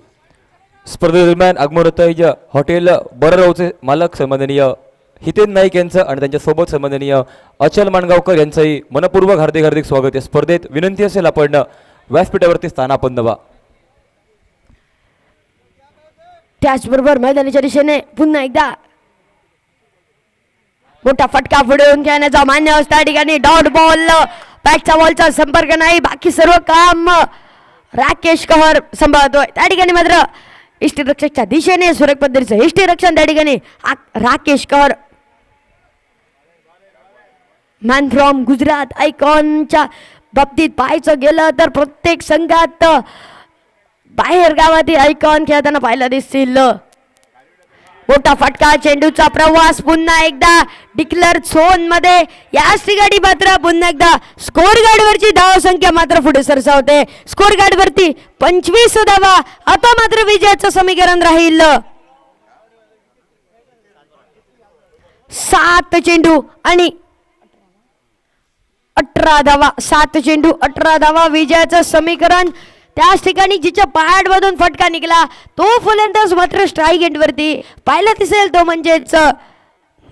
स्पर्धेदरम्यान आगमन होतं हॉटेल बररावचे मालक सन्माननीय हितेन नाईक यांचं आणि त्यांच्यासोबत सन्माननीय अचल माणगावकर यांचंही मनपूर्वक हार्दिक हार्दिक स्वागत. या स्पर्धेत विनंती असेल आपण व्यासपीठावरती स्थानापन्न व्हा. त्याचबरोबर मैदानाच्या दिशेने पुन्हा एकदा मोठा फटका पुढे येऊन खेळण्याचा मान्य असता. त्या ठिकाणी डॉट बॉल बॅटचा बॉलचा संपर्क नाही. बाकी सर्व काम राकेश कहर सांभाळतोय. त्या ठिकाणी मात्र इष्टरक्षकच्या दिशेने सुरेख पद्धतीचं इष्टरक्षण. त्या ठिकाणी राकेश कहर मॅन फ्रॉम गुजरात आयकॉनच्या बाबतीत पाहायचं गेलं तर प्रत्येक संघात बाहेर गावातील आयकॉन खेळताना पाहायला दिसतील. मोठा फटका चेंडूचा प्रवास पुन्हा एकदा डिक्लेअर झोन मध्ये. याच ठिकाणी मात्र पुन्हा एकदा स्कोर गार्डवरची धाव संख्या मात्र पुढे सरसावते. स्कोर गार्डवरती 25 धावा. आता मात्र विजयाचं समीकरण राहील 7 चेंडू आणि 18 धावा. 7 चेंडू 18 धावा विजयाचं समीकरण. त्याच ठिकाणी जिच्या पॅड मधून फटका निघाला तो फलंदाज मात्र स्ट्राईक एंडवरती पाहायला दिसेल तो म्हणजेच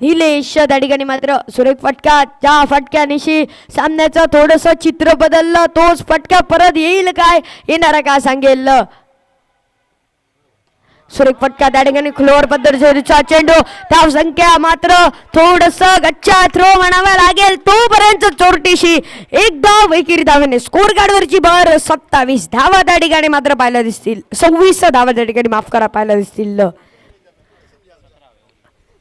निलेश. त्या ठिकाणी मात्र सुरेख फटका. त्या फटक्यानिशी सामन्याचं थोडंसं चित्र बदललं. तोच फटका परत येईल काय येणारा का सांगेल. सुरेख फटका त्या ठिकाणी फ्लोअर पद्धतीचा चेंडू. धाव संख्या मात्र थोडस गच्चा थ्रो म्हणावा लागेल तोपर्यंत चोरटीशी 1 धाव एकेरी धावाने. स्कोर कार्डवरची भर 27 धावा त्या ठिकाणी मात्र पाहायला दिसतील. 26 धावा त्या ठिकाणी माफ करा पाहायला दिसतील.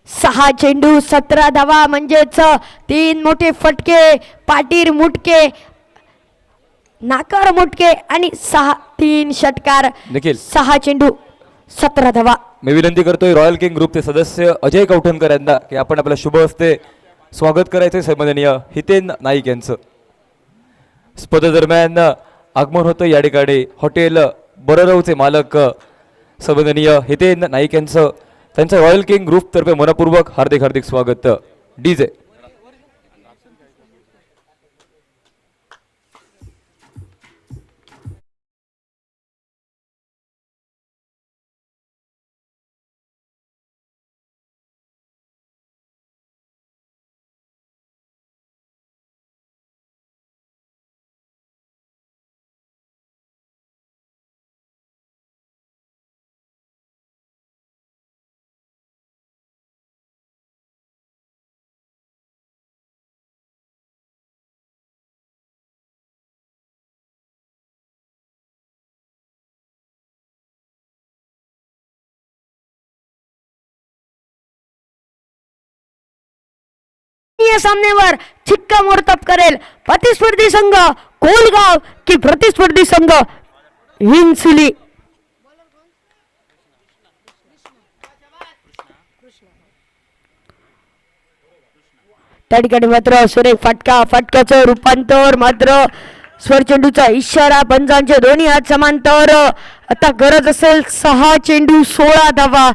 6 चेंडू 17 धावा म्हणजेच 3 मोठे फटके पाटीर मुटके नाकार मुटके आणि 3 षटकार. 6 चेंडू 17 धावा. मी विनंती करतोय रॉयल किंग ग्रुपचे सदस्य अजय कवठणकर यांना की आपण आपल्या शुभ हस्ते स्वागत करायचे सन्माननीय हितेन नाईक यांचं. स्पर्धेदरम्यान आगमन होतं या ठिकाणी हॉटेल बररावचे मालक सन्माननीय हितेन नाईक यांचं. त्यांचं रॉयल किंग ग्रुप तर्फे मनपूर्वक हार्दिक हार्दिक स्वागत. डीजे या सामन्यावर शिक्कामोर्तब करेल. प्रतिस्पर्धी संघ कोलगाव की प्रतिस्पर्धी संघ हिंसुली. त्या ठिकाणी मात्र सुरेख फटक्याचं रूपांतर मात्र स्वरचेंडूचा इशारा. पंचांचे दोन्ही हात समांतर. आता गरज असेल 6 चेंडू 16 धावा.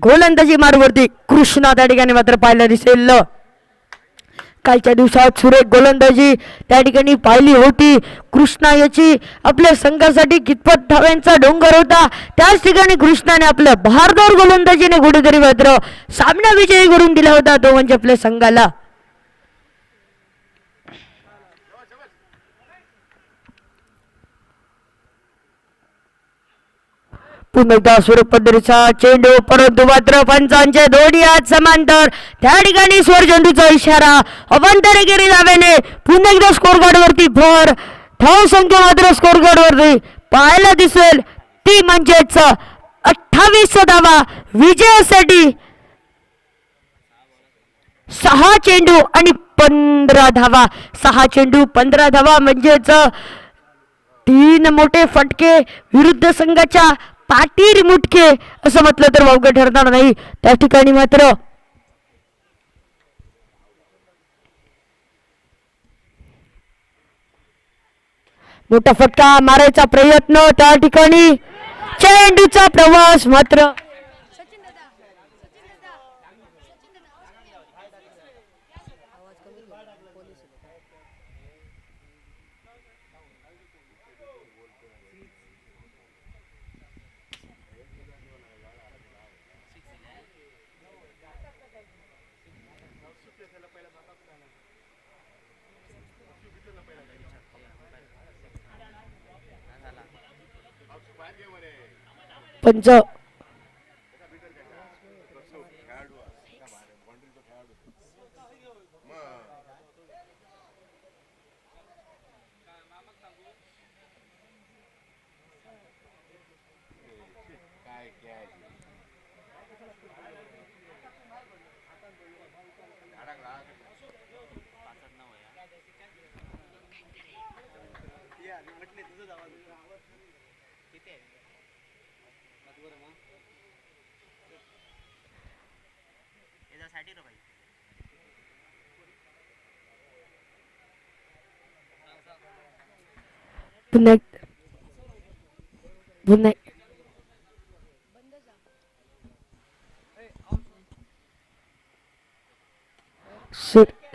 गोलंदाजी मार्गवरती कृष्णा त्या ठिकाणी मात्र पाहायला दिसेल. कालच्या दिवसात सुरेख गोलंदाजी त्या ठिकाणी पाहिली होती. कृष्णा याची आपल्या संघासाठी कितपत धाव्यांचा डोंगर होता. त्याच ठिकाणी कृष्णाने आपल्या भारदार गोलंदाजीने कुठेतरी मात्र सामना विजयी करून दिला होता तो म्हणजे आपल्या संघाला. पुन्हा एकदा सुरेख पद्धतीचा चेंडू परंतु मात्र पंचांचे दोन्ही हात समांतर. त्या ठिकाणी स्वरचेंडूचा इशारा. अवंतरेगिरी धावेने पुन्हा एकदा स्कोर कार्ड वरती भर. धाव संख्या मात्र स्कोर कार्ड वरती पाहायला दिसेल ती म्हणजेच 28 धावा. विजयासाठी 6 चेंडू आणि 15 धावा. 6 चेंडू 15 धावा म्हणजेच 3 मोठे फटके विरुद्ध संघाच्या पाठीर मुटके असं म्हटलं तर वावगं ठरणार नाही. त्या ठिकाणी मात्र मोठा फटका मारायचा प्रयत्न. त्या ठिकाणी चेंडूचा प्रवास मात्र पंच पुन्हा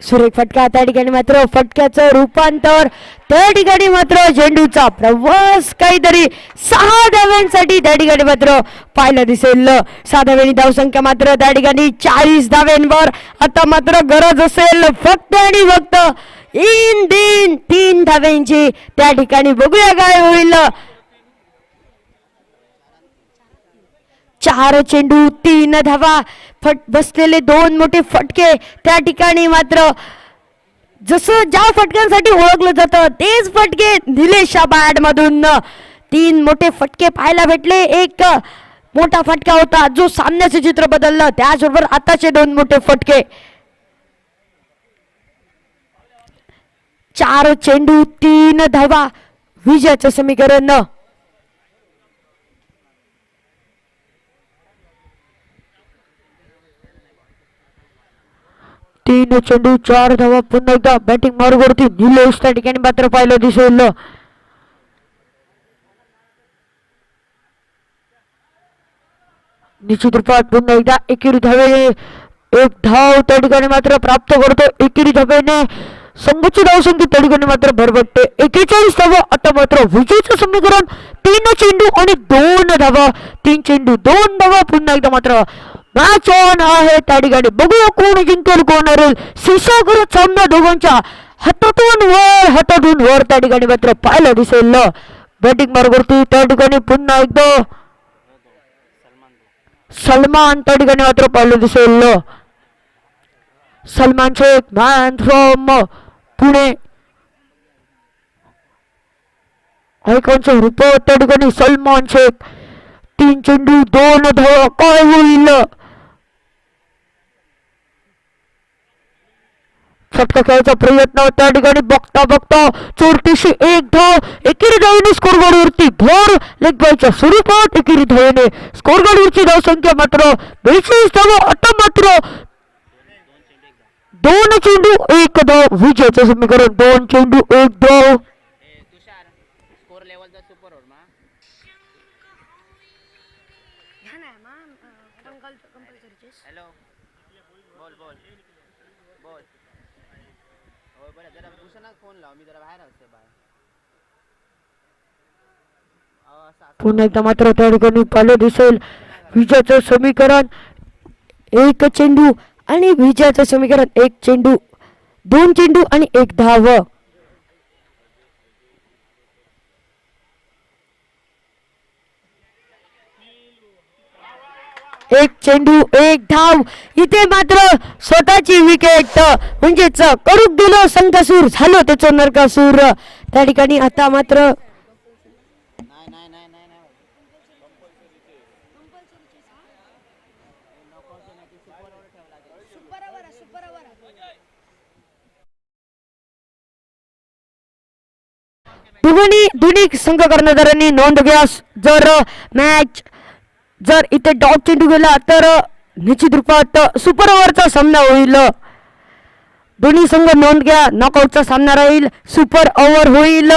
सुरेख फटका. त्या ठिकाणी मात्र फटक्याचं रूपांतर. त्या ठिकाणी मात्र चेंडूचा प्रवास काहीतरी 6 धाव्यांसाठी त्या ठिकाणी मात्र पाहायला दिसेल. 6 धाव्यांनी धावसंख्या मात्र त्या ठिकाणी 40 धाव्यांवर. आता मात्र गरज असेल फक्त आणि फक्त 3 धाव्यांची. त्या ठिकाणी बघूया काय होईल. 4 चेंडू 3 धावा. बसलेले 2 मोठे फटके. त्या ठिकाणी मात्र जसं ज्या फटक्यांसाठी ओळखलं जातं तेच फटके निलेश बॅट मधून 3 मोठे फटके पाहायला भेटले. एक मोठा फटका होता जो सामन्याचे चित्र बदललं. त्याचबरोबर आताचे 2 मोठे फटके. 4 चेंडू 3 धावा. विजयाचं समीकरण 3 चेंडू 4 धावा. पुन्हा एकदा बॅटिंग मार्गवरती निलेश त्या ठिकाणी मात्र पाहिलं दिसेल. निश्चित रूपात पुन्हा एकदा एकेरी धावेने 1 धाव त्या ठिकाणी मात्र प्राप्त करतो. एकेरी धावेने संघाची धावसंख्या त्या ठिकाणी मात्र भरभटते 41 धावा. आता मात्र विजयचं समीकरण 3 चेंडू आणि 2 धावा. 3 चेंडू 2 धावा. पुन्हा एकदा मात्र मॅच ऑन आहे. त्या ठिकाणी बघूया कोण जिंकेल कोण हरेल. शिशागृत सामना दोघांच्या हातातून वर त्या ठिकाणी मात्र पाहायला दिसेल. बॅटिंग मार्गवरती त्या ठिकाणी पुन्हा एकदा सलमान त्या ठिकाणी मात्र पाहिलं दिसेल. सलमान शेख मॅन फ्रॉम पुणे आयकॉनचं रूप त्या ठिकाणी सलमान शेख. 3 चेंडू 2 धावा. काय होईल. फटका खेळायचा प्रयत्न त्या ठिकाणी बघता बघता 34 धाव एकेरी धावेने स्कोर बोर्डवरती भर लेग बायच्या स्वरूपात एकेरी धावेने स्कोर बोर्डवरची धावसंख्या मात्र 42 धावा. आता मात्र 2 चेंडू 1 धाव विजयाचं समीकरण 2 चेंडू 1 धाव. तुषार स्कोर लेवलचा सुपर ओव्हर मा हॅलो बोल बोल बोल हो बरं जरा भूषणाक फोन लाव मी जरा बाहेर असते बाहेर पुन्हा एकदा मात्र त्या ठिकाणी पाहिलं दिसेल विजयाचं समीकरण 1 चेंडू आणि विजयाचं समीकरण 1 चेंडू 2 चेंडू आणि 1 धाव. एक चेंडू 1 धाव. इथे मात्र स्वतःची विकेट म्हणजेच करूक दिलं संकसूर झालं त्याचं नरकासूर. त्या ठिकाणी आता मात्र नाही नाही नाही नाही नाही दोन्ही संघ कर्णधारांनी नोंद घ्या. जर इथे डॉट चेंडू गेला तर निश्चित रूपात सुपर ओव्हरचा सामना होईल. दोन्ही संघ नोंद घ्या. नॉकआउटचा सामना राहील. सुपर ओव्हर होईल.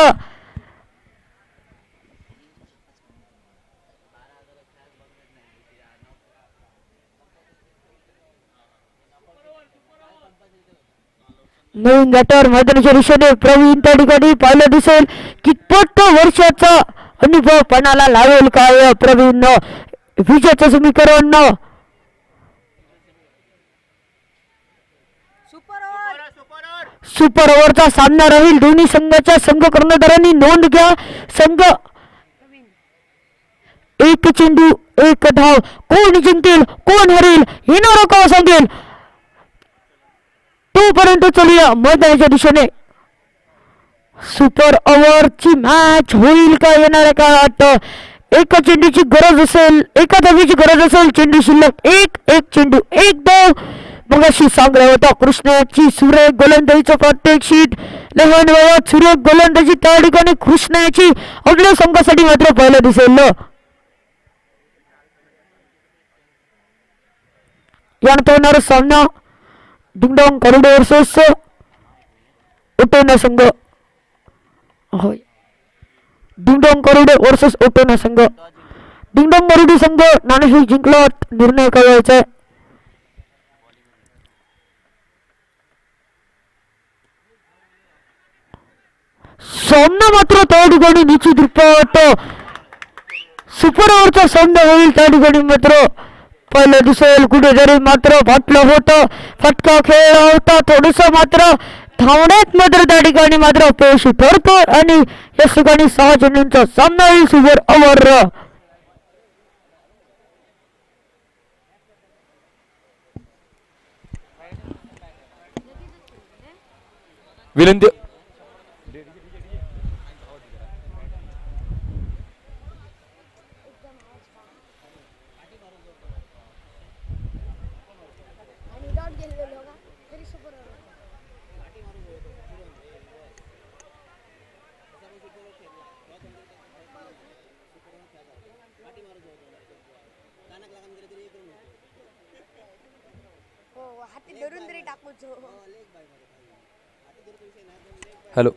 नवीन गटावर मैदानाच्या दिशेने प्रवीण त्या ठिकाणी पाहिलं दिसेल कितपत वर्षाचा अनुभव पणाला लावेल काय प्रवीण. विजयाचं समीकरण सुपर ओव्हरचा सामना राहील. दोन्ही संघाच्या संघ कर्णधारांनी नोंद घ्या. संघ 1 चेंडू 1 धाव. कोण जिंकेल कोण हरेल येणार का सांगेल तोपर्यंत चलूया मैदानाच्या दिशेने. सुपर ओव्हरची मॅच होईल का येणाऱ्या काळात. एका चेंडूची गरज असेल एका धावेची गरज असेल. चेंडू शिल्लक 1 चेंडू 1 धाव. मग अशी सांगला होता कृष्णाची सुरेख गोलंदाजीचं प्रत्येक शीट लहान वयात सुरेख गोलंदाजी त्या ठिकाणी कृष्णाची आपल्या संघासाठी मात्र पाहायला दिसेल. यानंतर होणारा सामना डिंगडॉंग करोडे वर्सेस ओटोना संघ. होय डिंगडॉंग करोडे वर्सेस ओटोना संघ. डिंगडॉंग करोडे संघ नाणेफेक जिंकला. निर्णय करायचा आहे. सामना मात्र त्या ठिकाणी निश्चित रूपात सुपर ओव्हरचा सामना होईल. त्या ठिकाणी मात्र पहिलं दिसेल कुठेतरी मात्र फाटलं होतं. फटका खेळला होता. थोडस मात्र धावण्यात मात्र त्या ठिकाणी मात्र अपयशी ठरतो आणि या ठिकाणी 6 चेंडूंचा सामना होईल. सुपर ओव्हर विनंती हॅलो